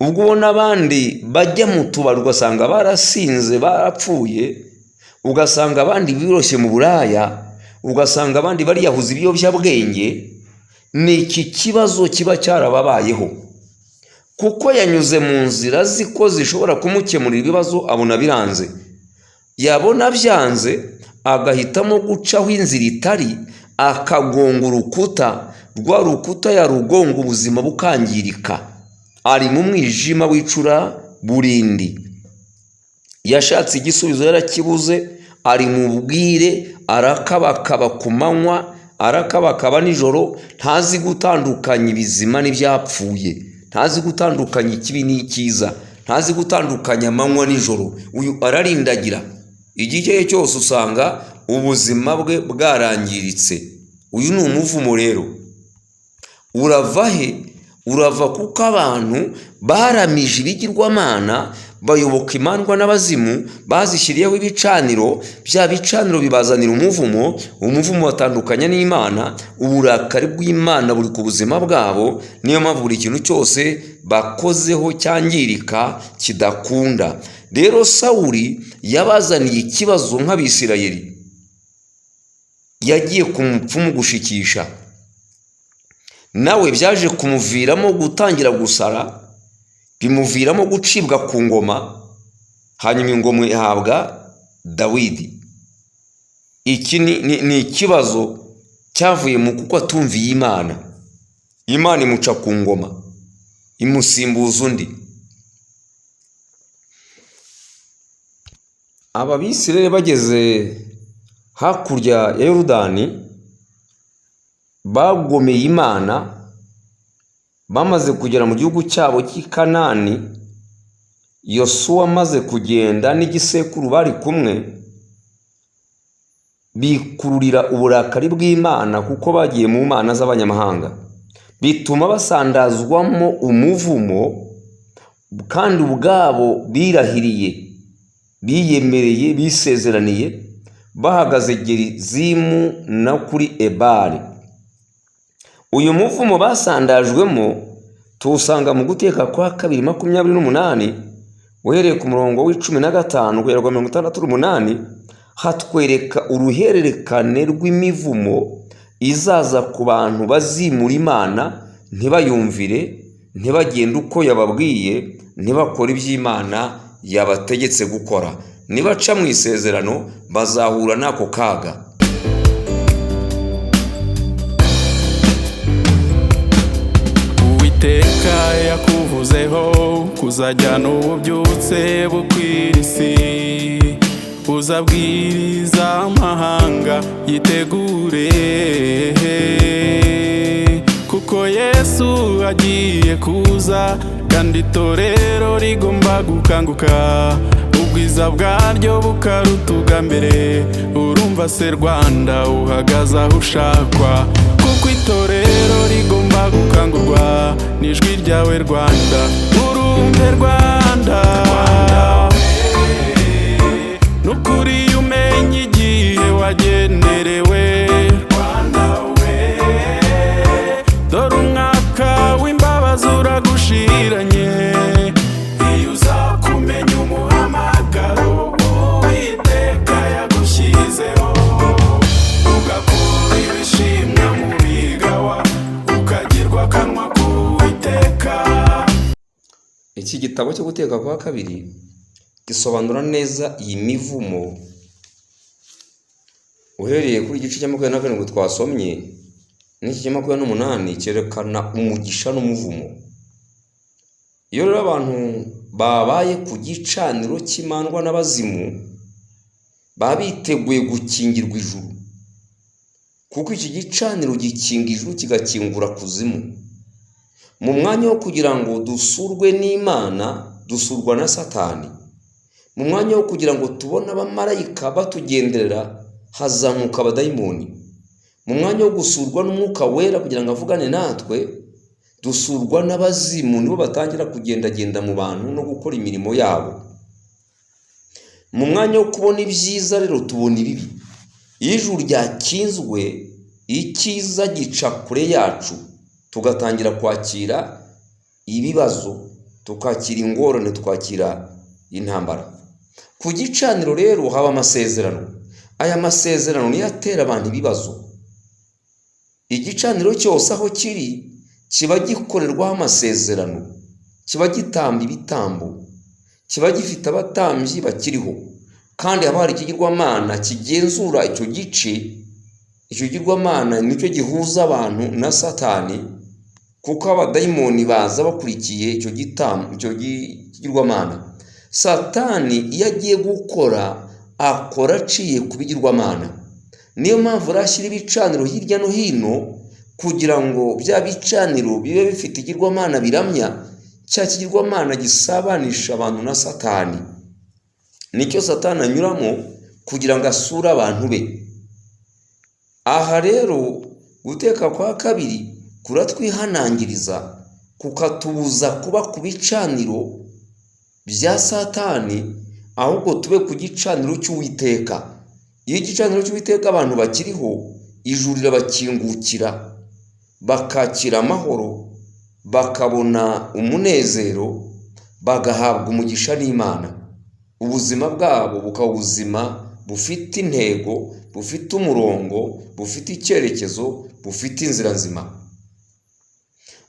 ubwo ubona abandi bajya mu tubari ugasanga barasinze barapfuye, ugasanga abandi biroshye mu buraya, ugasanga abandi bariyahuza ibiyobyabwenge, ni iki kibazo kiba cyarababayeho. Kuko yanyuze mu nzira ziko zishobora kumukemurira ibibazo, abona biranze. Yabona byanze agahitamo gucaho inzira itari, akagonga urukuta, rwa rukuta yarugonga ubuzima bukangirika. Ari mu mwijima w'icura burindi, yashatse igisubizo yarakibuze, ari mu bwire, arakabakaba ku manywa, arakabakaba nijoro, ntazi gutandukanya ibizima n'ibyapfuye, ntazi gutandukanya ikibi n'icyiza, ntazi gutandukanya amanywa nijoro. Uyu ararindagira, igihe cyose usanga ubuzima bwe bwarangiritse. Uyu ni umuvumo rero. Urava he? Urava kuko abantu baramije ibigirwamana, bayoboka imandwa n'abazimu, bazishyiriyeho ibicaniro, bya bicaniro bibazanira umuvumo. Umuvumo watandukanya n'Imana, uburakari bw'Imana buri ku buzima bwabo. Niyo mpamvu buri kintu cyose bakozeho cyangirika, kidakunda. Rero Sawuli yabazaniye ikibazo nk'Abisirayeli, yagiye ku mupfumu gushikisha, nawe byaje kumuviramo gutangira gusara, bimuviramo gucibwa ku ngoma, hanyuma ingoma ihabwa Dawidi. Iki ni ikibazo cyavuye mu kuko atumviye Imana. Imana imuca ku ngoma, imusimbuza undi. Aba Bisirayeli bageze hakurya ya Yorodani, bagomeye Imana, bamaze kugera mu gihugu cyabo cy'i Kanani. Yosuwa amaze kugenda n'igisekuru bari kumwe, bikururira uburakari bw'Imana kuko bagiye mu mana z'abanyamahanga, bituma basandazwamo umuvumo, kandi ubwabo birahiriye, biyemereye, bisezeraniye, bahagaze Gerizimu na kuri Ebali. Uyu muvumo basandajwemo tuwusanga mu Guteka kwa 2:28, uhereye ku murongo w'15 kugera ku 68. Hatwereka uruhererekane rw'imivumo izaza ku bantu bazimura Imana, ntibayumvire, ntibagende uko yababwiye, ntibakora iby'Imana yabategetse gukora. Nibaca mu isezerano bazahura n'ako kaga. Uwiteka yakuvuzeho kuzajyana ububyutse bukwira isi, uzabwiriza amahanga yitegure, kuko Yesu agiye kuza, kandi itorero rigomba gukanguka, ubwiza bwaryo bukarutuga mbere. Urumva se Rwanda uhagaze aho ushakwa, kuko itorero rigomba gukangurwa n'ijwi ryawe Rwanda. Urumve Rwanda, nukuri umenye igihe wagenerewe. Rwanda we, dore umwaka w'imbabazi uragushiranye. Iyo uzakumenya umuhamagaro Uwiteka yagushyizeho, ugakora ibishimwa mu bigawa, ukagirwa akanwa k'Uwiteka. Iki gitabo cyo Guteka kwa 2 gisobanura neza iyi mivumo. Uhereye kuri igice cya 27 twasomye n'iki cya 28 cyerekana umugisha n'umuvumo. Iyo rero abantu babaye ku gicaniro cy'imandwa n'abazimu, baba biteguye gukingirwa ijuru, kuko iki gicaniro gikinga ijuru kigakingura kuzimu. Mu mwanya wo kugira ngo dusurwe n'Imana, dusurwa na Satani. Mu mwanya wo kugira ngo tubone abamarayika batugenderera, hazamuka abadayimoni. Mu mwanya wo gusurwa n'Umwuka Wera kugira ngo avugane natwe, dusurwa n'abazimu, nibo batangira kugendagenda mu bantu no gukora imirimo yabo. Mu mwanya wo kubona ibyiza rero tubona ibibi. Iyo ijuru ryakinzwe, icyiza gica kure yacu, tugatangira kwakira ibibazo, tukakira ingorane, tukakira intambara. Ku gicaniro rero haba amasezerano. Aya masezerano niyo atera abantu ibibazo. Igicaniro cyose aho kiri kiba gikorerwaho amasezerano, kiba gitamba ibitambo, kiba gifite abatambyi bakiriho, kandi haba hari ikigirwamana kigenzura icyo gice. Icyo kigirwamana nicyo gihuza abantu na Satani, kuko abadayimoni baza bakurikiye icyo kigirwamana. Satani iyo agiye gukora akora aciye ku bigirwamana. Niyo mpamvu arashyira ibicaniro hirya no hino kugira ngo bya bicaniro bibe bifite ikigirwamana biramya, cya kigirwamana gisabanisha abantu na Satani. Nicyo Satani anyuramo kugira ngo asure abantu be. Aha rero guteka kwa kabiri kuratwihanangiriza, kukatubuza kuba ku bicaniro bya Satani, ahubwo tube ku gicaniro cy'Uwiteka. Iyo igicaniro cy'Uwiteka abantu bakiriho, ijuru rirabakingukira, bakakira amahoro, bakabona umunezero, bagahabwa umugisha n'Imana. Ubuzima bwabo bukaba ubuzima bufite intego, bufite umurongo, bufite icyerekezo, bufite inzira nzima.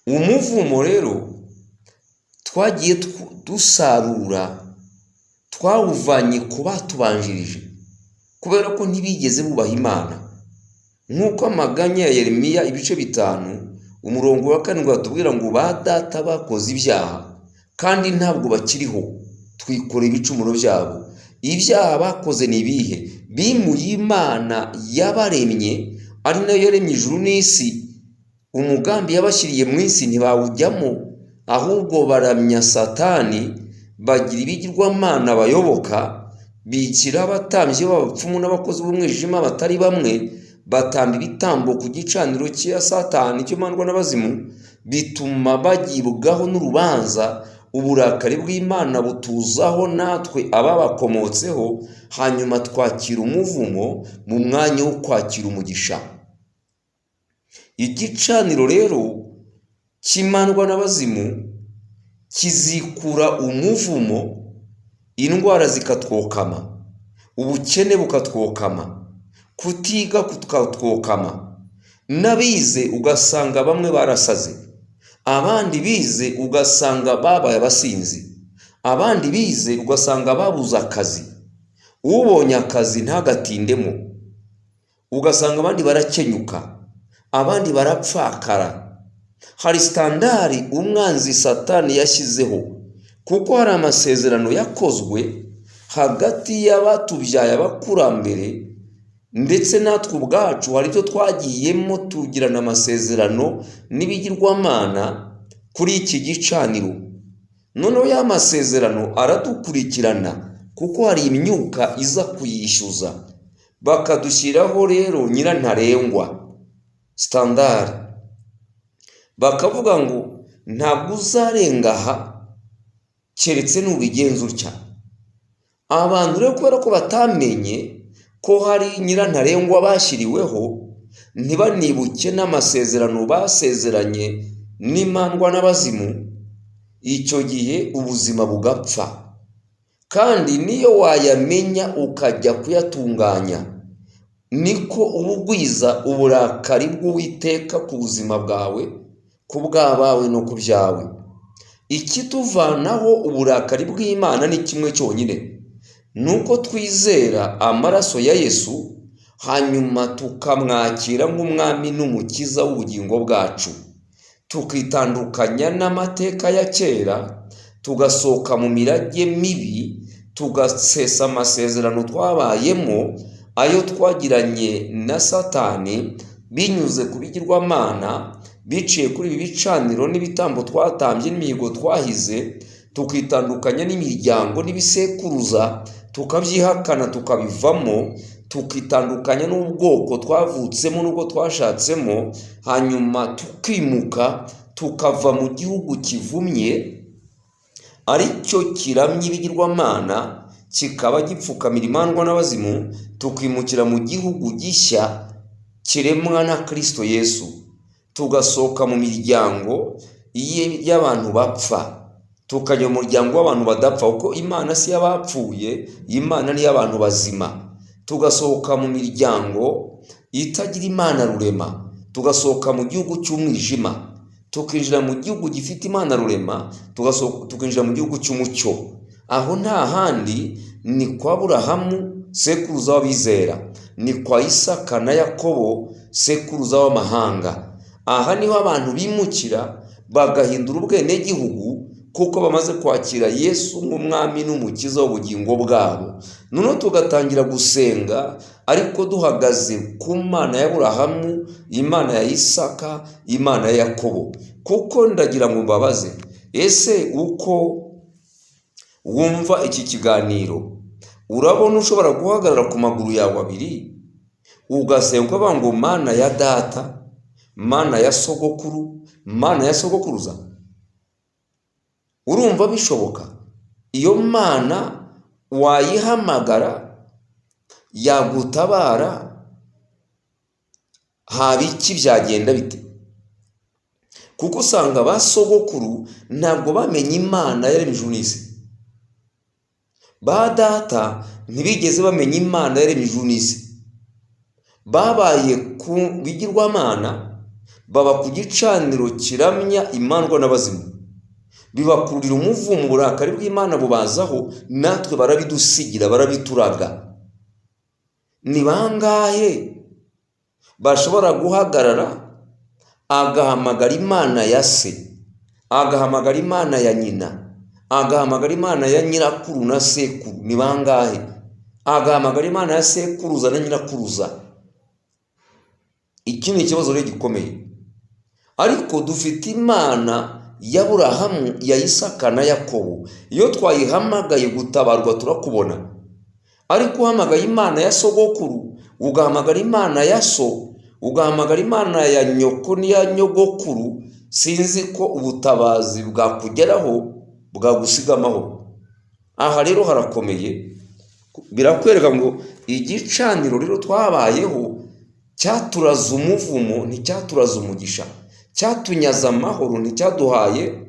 Umuvumo rero twagiye dusarura, twawuvanye ku batubanjirije kubera ko ntibigeze bubaha Imana. Nk'uko amaganya ya Yeremiya ibice 5 umurongo wa 7 batubwira ngo ba data bakoze ibyaha kandi ntabwo bakiriho, twikora ibicumuro byabo. Ibyaha bakoze ni ibihe? Bimuye Imana yabaremye, ari nayo yaremye ijuru n'isi. Umugambi yabashyiriye mu isi ntibawujyamo, ahubwo baramya Satani, bagira ibigirwamana bayoboka, bikira abatambyi b'abapfumu n'abakozi b'umwijima batari bamwe, batamba ibitambo ku gicaniro cya Satani cy'imandwa n'abazimu, bituma bagibwaho n'urubanza. Uburakari bw'Imana butuzaho natwe ababakomotseho, hanyuma twakira umuvumo mu mwanya wo kwakira umugisha. Igicaniro rero cy'imandwa n'abazimu kizikura umuvumo, indwara zikatwokama, ubukene bukatwokama, kutiga kukatwokama. N'abize ugasanga bamwe barasaze, abandi bize ugasanga babaye abasinzi, abandi bize ugasanga babuze akazi, ubonye akazi ntagatindemo, ugasanga abandi barakenyuka, abandi barapfakara. Hari standari umwanzi Satani yashyizeho, kuko hari amasezerano yakozwe hagati y'abatubyaye abakurambere ndetse natwe ubwacu. Hari ibyo twagiyemo tugirana amasezerano n'ibigirwamana kuri iki gicaniro. Noneho ya masezerano aradukurikirana, kuko hari imyuka iza kuyishyuza, bakadushyiraho rero nyirantarengwa standard, bakavuga ngo ntabwo uzarenga aha keretse nubigenza utya. Abantu rero kubera ko batamenye ko hari nyirantarengwa bashyiriweho, ntibanibuke n'amasezerano basezeranye n'imandwa n'abazimu, icyo gihe ubuzima bugapfa. Kandi niyo wayamenya ukajya kuyatunganya, niko ubugwiza uburakari bw'Uwiteka ku buzima bwawe, ku bw'abawe no ku byawe. Ikituvanaho uburakari bw'Imana ni kimwe cyonyine, nuko twizera amaraso ya Yesu, hanyuma tukamwakira nk'umwami n'umukiza w'ubugingo bwacu, tukitandukanya n'amateka ya kera, tugasohoka mu mirage mibi, tugasesa amasezerano twabayemo, ayo twagiranye na Satani binyuze ku bigirwamana, biciye kuri ibi bicaniro n'ibitambo twatambye n'imihigo twahize, tukitandukanya n'imiryango n'ibisekuruza, tukabyihakana tukabivamo, tukitandukanya n'ubwoko twavutsemo n'ubwo twashatsemo, hanyuma tukimuka tukava mu gihugu kivumye ari cyo kiramye ibigirwamana, kikaba gipfukamira imandwa n'abazimu, tukimukira mu gihugu gishya kiremwa na Kristo Yesu, tugasohoka mu miryango y'abantu bapfa, tukajya mu muryango w'abantu badapfa, kuko Imana si y'abapfuye, Imana ni y'abantu bazima. Tugasohoka mu miryango itagira Imana rurema, tugasohoka mu gihugu cy'umwijima, tukinjira mu gihugu gifite Imana rurema, tukinjira mu gihugu cy'umucyo. Aho nta handi ni kwa Aburahamu sekuruza w'abizera, ni kwa Isaka na Yakobo sekuruza w'amahanga. Aha niho abantu bimukira bagahindura ubwenegihugu kuko bamaze kwakira Yesu nk'umwami n'umukiza w'ubugingo bwabo. Noneho tugatangira gusenga ariko duhagaze ku Mana ya Aburahamu, Imana ya Isaka, Imana ya Yakobo. Kuko ndagira ngo mbabaze, ese uko wumva iki kiganiro urabona ushobora guhagarara ku maguru yawe abiri ugasenga ukavuga ngo Mana ya data, Mana ya sogokuru, Mana ya sogokuruza? Urumva bishoboka? Iyo Mana wayihamagara yagutabara, haba iki byagenda bite? Kuko usanga ba sogokuru ntabwo bamenye Imana yaremye ijuru n'isi, ba data ntibigeze bamenya Imana yaremye ijuru n'isi, babaye ku bigirwamana, baba ku gicaniro kiramya imandwa n'abazimu, bibakururira umuvumo, uburakari bw'Imana bubazaho, natwe barabidusigira, barabituraga. Ni bangahe bashobora guhagarara agahamagara Imana ya se, agahamagara Imana ya nyina, agahamagara Imana ya nyirakuru na sekuru? Ni bangahe? Agahamagara Imana ya sekuruza na nyirakuruza. Iki ni ikibazo rero gikomeye. Ariko dufite Imana ya Aburahamu, ya Isaka na Yakobo. Iyo twayihamagaye gutabarwa turakubona. Ariko uhamagaye Imana ya sogokuru, ugahamagara Imana ya so, ugahamagara Imana ya nyoko n'iya nyogokuru, sinzi ko ubutabazi bwakugeraho bwagusiga amahoro. Aha rero harakomeye. Birakwereka ngo igicaniro rero twabayeho cyaturaza umuvumo, nticyaturaza umugisha, cyatunyaza amahoro, nticyaduhaye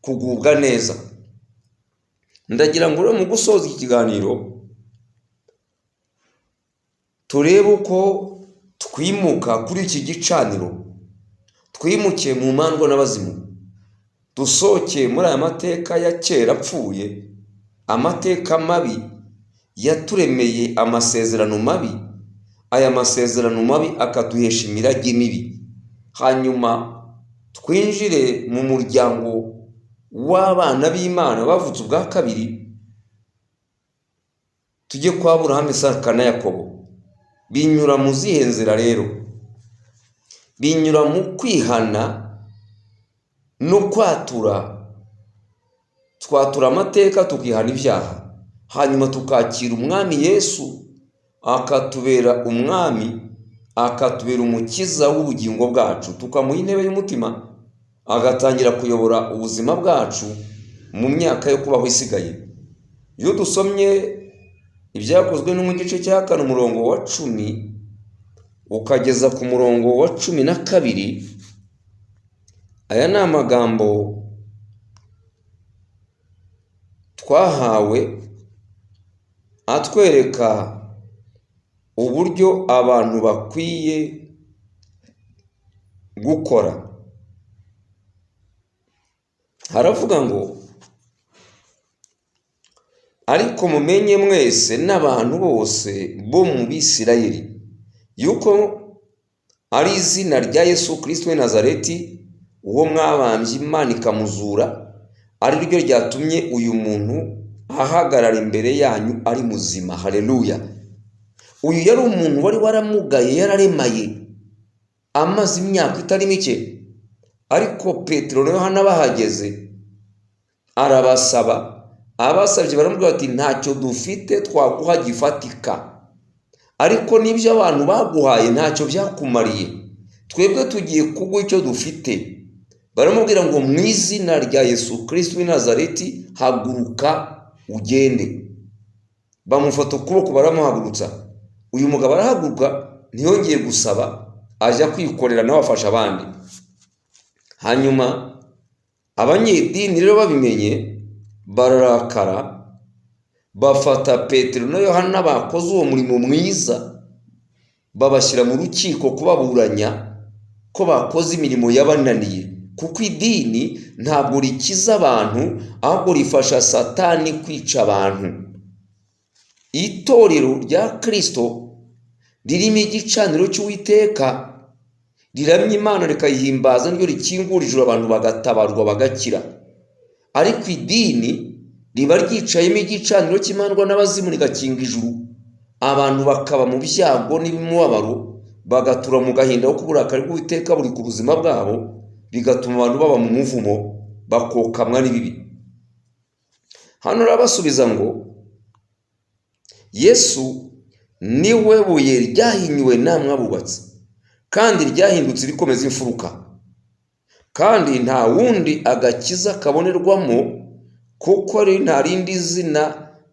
kugubwa neza. Ndagira ngo rero mu gusoza iki kiganiro turebe uko twimuka kuri iki gicaniro, twimukiye mu mandwa n'abazimu, dusohokeye muri aya mateka ya kera apfuye, amateka mabi yaturemeye amasezerano mabi. Aya masezerano mabi akaduhesha imirage mibi, hanyuma twinjire mu muryango w'abana b'Imana bavutse ubwa kabiri, tujye kwa Aburahamu, Isaka na Yakobo. Binyura mu zihe nzira rero? Binyura mu kwihana no kwatura. Twatura amateka tukihana ibyaha, hanyuma tukakira umwami Yesu akatubera umwami, akatubera umukiza w'ubugingo bwacu, tukamuha intebe y'umutima, agatangira kuyobora ubuzima bwacu mu myaka yo kubaho isigaye. Iyo dusomye ibyakozwe no mu gice cya 4 umurongo wa 10 ukageza ku murongo wa 12, aya ni amagambo twahawe atwereka uburyo abantu bakwiye gukora. Haravuga ngo, ariko mumenye mwese n'abantu bose bo mu Bisirayeli yuko ari izina rya Yesu Kristo w'i Nazareti, uwo mwabambye Imana ikamuzura, ari ryo ryatumye uyu muntu ahagarara imbere yanyu ari muzima. Haleluya! Uyu yari umuntu wari waramugaye, yararemaye, amaze imyaka itari mike. Ariko Petero na Yohana bahageze, arabasaba. Abasabye baramubwira bati, ntacyo dufite twaguha gifatika, ariko n'ibyo abantu baguhaye ntacyo byakumariye, twebwe tugiye kuguha icyo dufite. Baramubwira ngo, mu izina rya Yesu Kristo w'i Nazareti haguruka ugende. Bamufata ukuboko baramuhagurutsa. Uyu mugabo arahaguruka, ntiyongeye gusaba, ajya kwikorera nawe afasha abandi. Hanyuma abanyedini rero babimenye bararakara, bafata Petero na Yohana bakoze uwo murimo mwiza, babashyira mu rukiko kubaburanya ko bakoze imirimo yabananiye. Kuko idini ntabwo rikiza abantu, ahubwo rifasha Satani kwica abantu. itorero rya Kristo ririmo igicaniro cy'Uwiteka riramya Imana rikayihimbaza, niryo rikingura ijuru abantu bagatabarwa bagakira. Ariko idini riba ryicayemo igicaniro cy'imandwa n'abazimu rigakinga ijuru, abantu bakaba mu byago n'imibabaro, bagatura mu gahinda ko uburakari bw'Uwiteka buri ku buzima bwabo, bigatuma abantu baba mu muvumo bakokamwa n'ibibi. Hano arabasubiza ngo Yesu niwe buye ryahinyuwe namwe abubatsi, kandi ryahindutse rikomeza imfuruka, kandi nta wundi agakiza kabonerwamo, kuko ari nta rindi zina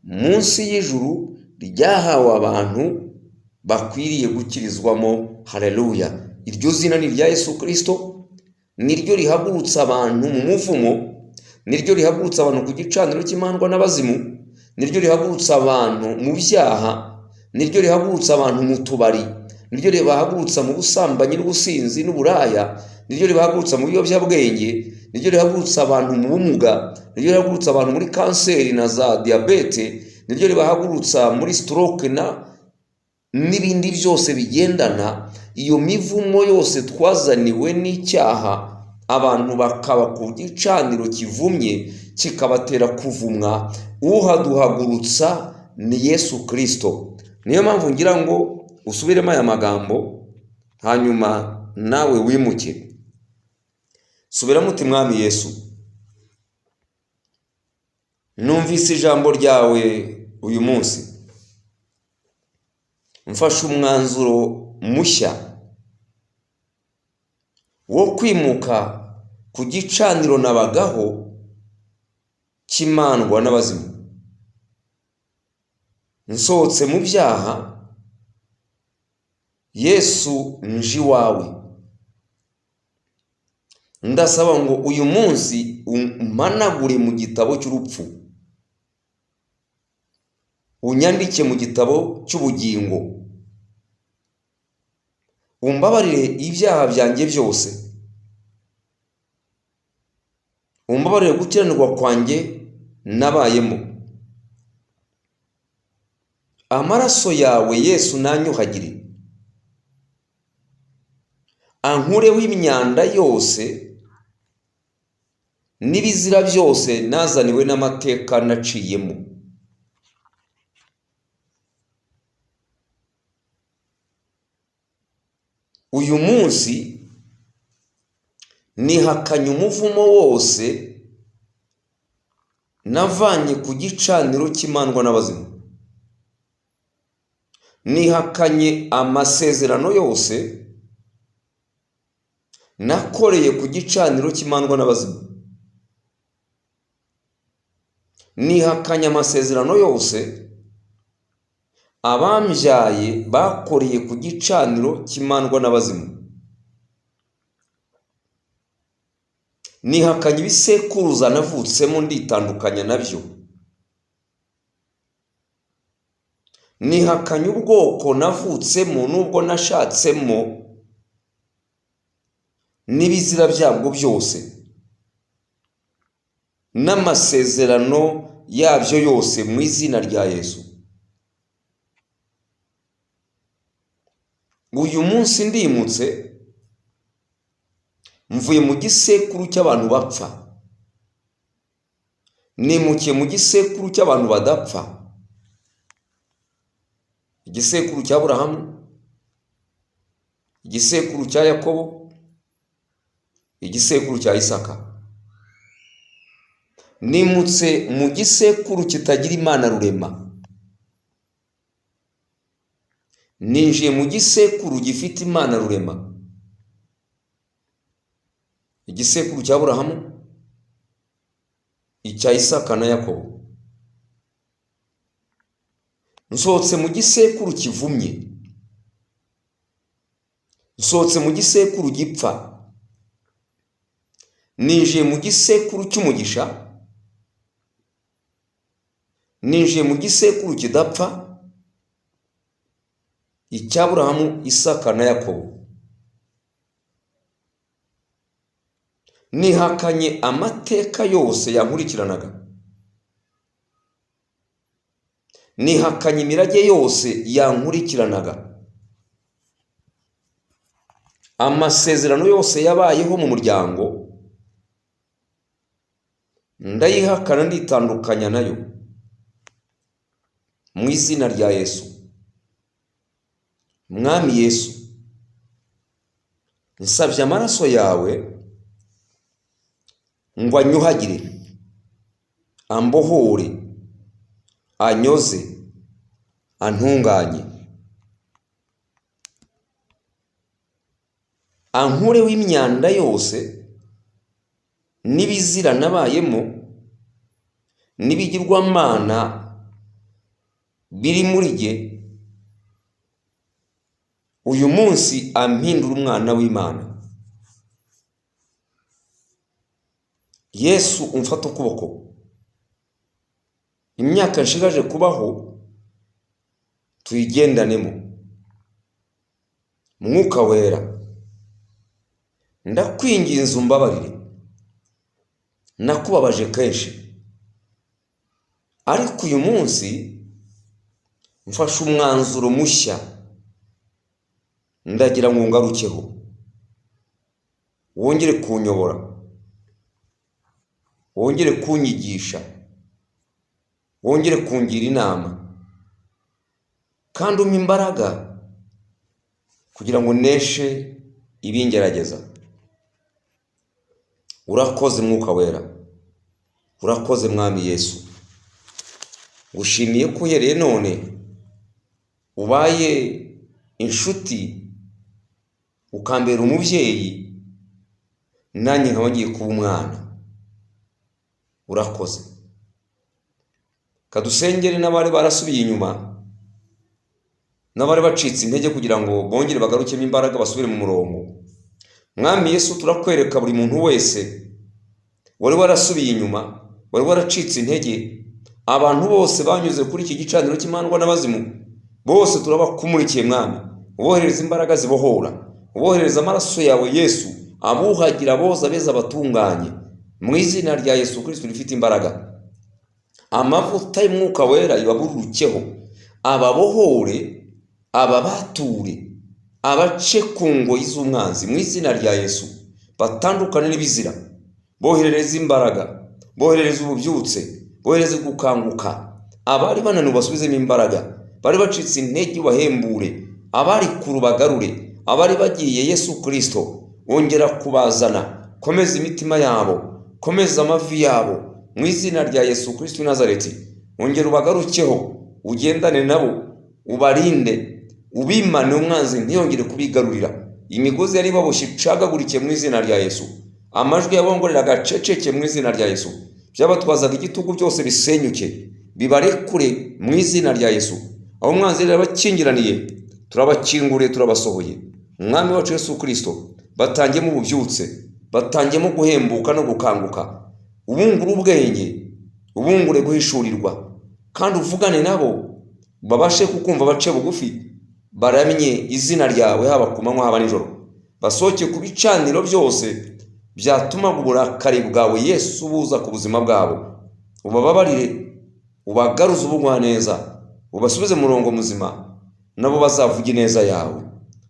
munsi y'ijuru ryahawe abantu bakwiriye gukirizwamo. Haleluya! Iryo zina ni rya Yesu Kristo, niryo rihagurutsa abantu mu muvumo, niryo rihagurutsa abantu ku gicaniro cy'imandwa n'abazimu, niryo rihagurutsa abantu mu byaha, niryo rihagurutsa abantu mu tubari, niryo ribahagurutsa mu busambanyi n'ubusinzi n'uburaya, niryo ribahagurutsa mu biyobyabwenge, niryo rihagurutsa abantu mu bumuga, niryo rihagurutsa abantu muri kanseri na za diyabete, niryo ribahagurutsa muri stroke n'ibindi byose bigendana. Iyo mivumo yose twazaniwe n'icyaha, abantu bakaba ku gicaniro kivumye kikabatera kuvumwa, uhaduhagurutsa ni Yesu Kristo. Niyo mpamvu ngira ngo usubiremo aya magambo hanyuma nawe wimuke. Subiramo uti: Mwami Yesu, numvise ijambo ryawe uyu munsi, mfashe umwanzuro mushya wo kwimuka ku gicaniro nabagaho cy'imandwa n'abazimu. Nsohotse mu byaha, Yesu nje iwawe. Ndasaba ngo uyu munsi umpanagure mu gitabo cy'urupfu, unyandike mu gitabo cy'ubugingo, umbabarire ibyaha byanjye byose, umbabarire gukiranirwa kwanjye nabayemo. Amaraso yawe Yesu nanyuhagire, ankureho imyanda yose n'ibizira byose nazaniwe n'amateka naciyemo. Uyu munsi nihakanye umuvumo wose navanye ku gicaniro cy'imandwa n'abazimu. Nihakanye amasezerano yose nakoreye ku gicaniro cy'imandwa n'abazimu. Nihakanye amasezerano yose abambyaye bakoreye ku gicaniro cy'imandwa n'abazimu. Nihakanye ibisekuruza navutsemo nditandukanya nabyo. Nihakanye ubwoko navutsemo n'ubwo nashatsemo n'ibizira byabwo byose, n'amasezerano yabyo yose mu izina rya Yesu. Uyu munsi ndimutse, mvuye mu gisekuru cy'abantu bapfa, nimukiye mu gisekuru cy'abantu badapfa, igisekuru cya Aburahamu, igisekuru cya Yakobo, igisekuru cya Isaka. Nimutse mu gisekuru kitagira Imana rurema, ninjiye mu gisekuru gifite Imana rurema. Igisekuru cya Aburahamu, icya Isaka na Yakobo. Nsohotse mu gisekuru kivumye, nsohotse mu gisekuru gipfa, ninjiye mu gisekuru cy'umugisha, ninjiye mu gisekuru kidapfa, icya Aburahamu, Isaka na Yakobo. Nihakanye amateka yose yankurikiranaga, nihakanye imirage yose yankurikiranaga, amasezerano yose yabayeho mu muryango ndayihakana, nditandukanya nayo mu izina rya Yesu. Mwami Yesu, nsabye amaraso yawe ngo anyuhagire, ambohore, anyoze, antunganye, ankureho imyanda yose n'ibizira nabayemo n'ibigirwamana biri muri jye. Uyu munsi ampindura umwana w'Imana. Yesu, umfata ukuboko, imyaka nshigaje kubaho tuyigendanemo. Mwuka wera, ndakwinginze umbabarire, nakubabaje kenshi, ariko uyu munsi mfashe umwanzuro mushya, ndagira ngo ngarukeho, wongere kunyobora, wongere kunyigisha, wongere kungira inama, kandi umpe imbaraga kugira ngo neshe ibingerageza. Urakoze Mwuka wera, urakoze Mwami Yesu. Ngushimiye ko uhereye none ubaye inshuti, ukambera umubyeyi, nanjye nkaba ngiye kuba umwana. Urakoze. Kadusengere n'abari barasubiye inyuma, n'abari bacitse intege, kugira ngo bongere bagarukemo imbaraga, basubire mu murongo. Mwami Yesu, turakwereka buri muntu wese wari warasubiye inyuma, wari waracitse intege, abantu bose banyuze kuri iki gicaniro cy'imandwa n'abazimu, bose turabakumurikiye Mwami. Uboherereza imbaraga zibohora, uboherereza amaraso yawe Yesu, abuhagira boza beza batunganye, mu izina rya Yesu Kristo rifite imbaraga. Amavuta y'Umwuka wera ibaburukeho, ababohore, ababature, abace ku ngoyi z'umwanzi, mu izina rya Yesu. Batandukane n'ibizira, boherereza imbaraga, boherereza ububyutse, boherereza gukanguka. Abari bananiwe basubizemo imbaraga, bari bacitse intege bahembure, abari kurubagarure, abari bagiye Yesu Kristo wongera kubazana. Komeza imitima yabo, komeza amavi yabo, mu izina rya Yesu Kristo Nazareti. Wongera ubagarukeho, ugendane nabo, ubarinde, ubimane umwanzi ntiyongere kubigarurira. Imigozi yari baboshye icagagurikiye mu izina rya Yesu. Amajwi yabongorera gaceceke mu izina rya Yesu. Byabatwazaga igitugu byose bisenyuke, bibarekure mu izina rya Yesu. Abo umwanzi rero bakingiraniye, turabakinguriye, turabasohoye. Umwami wacu Yesu Kristo, batangiyemo ububyutse, batangiyemo guhembuka no gukanguka. Ubungure ubwenge, ubungure guhishurirwa, kandi uvugane nabo babashe kukumva, bace bugufi, baramye izina ryawe haba ku manywa haba nijoro. Basohoke ku bicaniro byose byatuma uburakari bwawe Yesu buza ku buzima bwabo. Ubababarire, ubagaruze ubugwaneza, ubasubize mu murongo muzima, nabo bazavuga ineza yawe.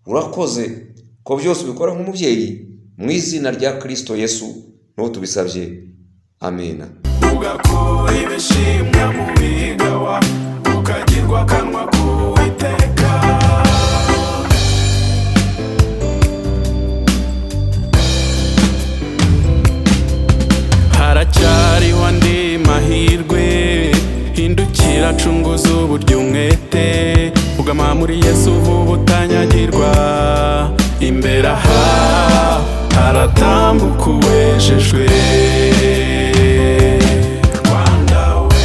Urakoze ko byose ubikora nk'umubyeyi, mu izina rya Kristo Yesu niho tubisabye. Amina. Ugakura ibishimwa mu bigawa, ukagirwa akanwa k'Uwiteka. Haracyariho andi mahirwe, hindukira acunguza uburyo umwete, ugama muri Yesu vuba utanyagirwa. Imbere aha haratambuka uwejejwe. Rwanda we,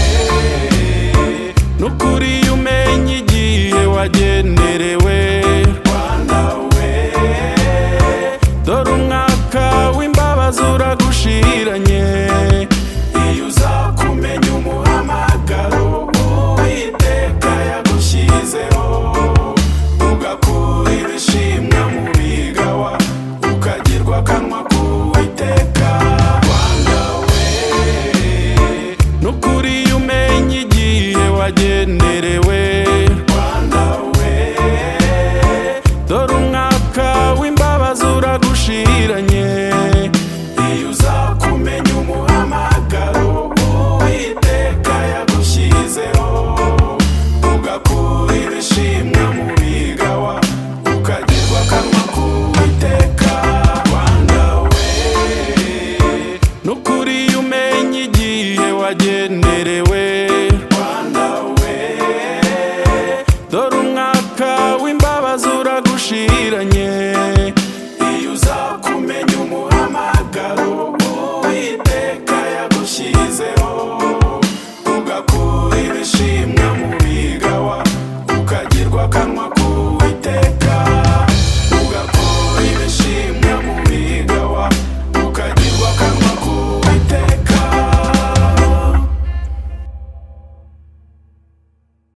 nukuri umenye igihe wagenerewe. Rwanda we, dore umwaka w'imbabazi uragushiranye. Iyo uzakumenya umuhamagaro Uwiteka yagushyizeho, ugakura ibishimwa mu bigawa, ukagirwa akanwa k'Uwiteka. Rwanda by'ukuri umenye igihe wagenderewe. Rwanda we, dore umwaka w'imbabazi uragushiranye. Iyo uza kumenya umuhamagaro Uwiteka yagushyizeho,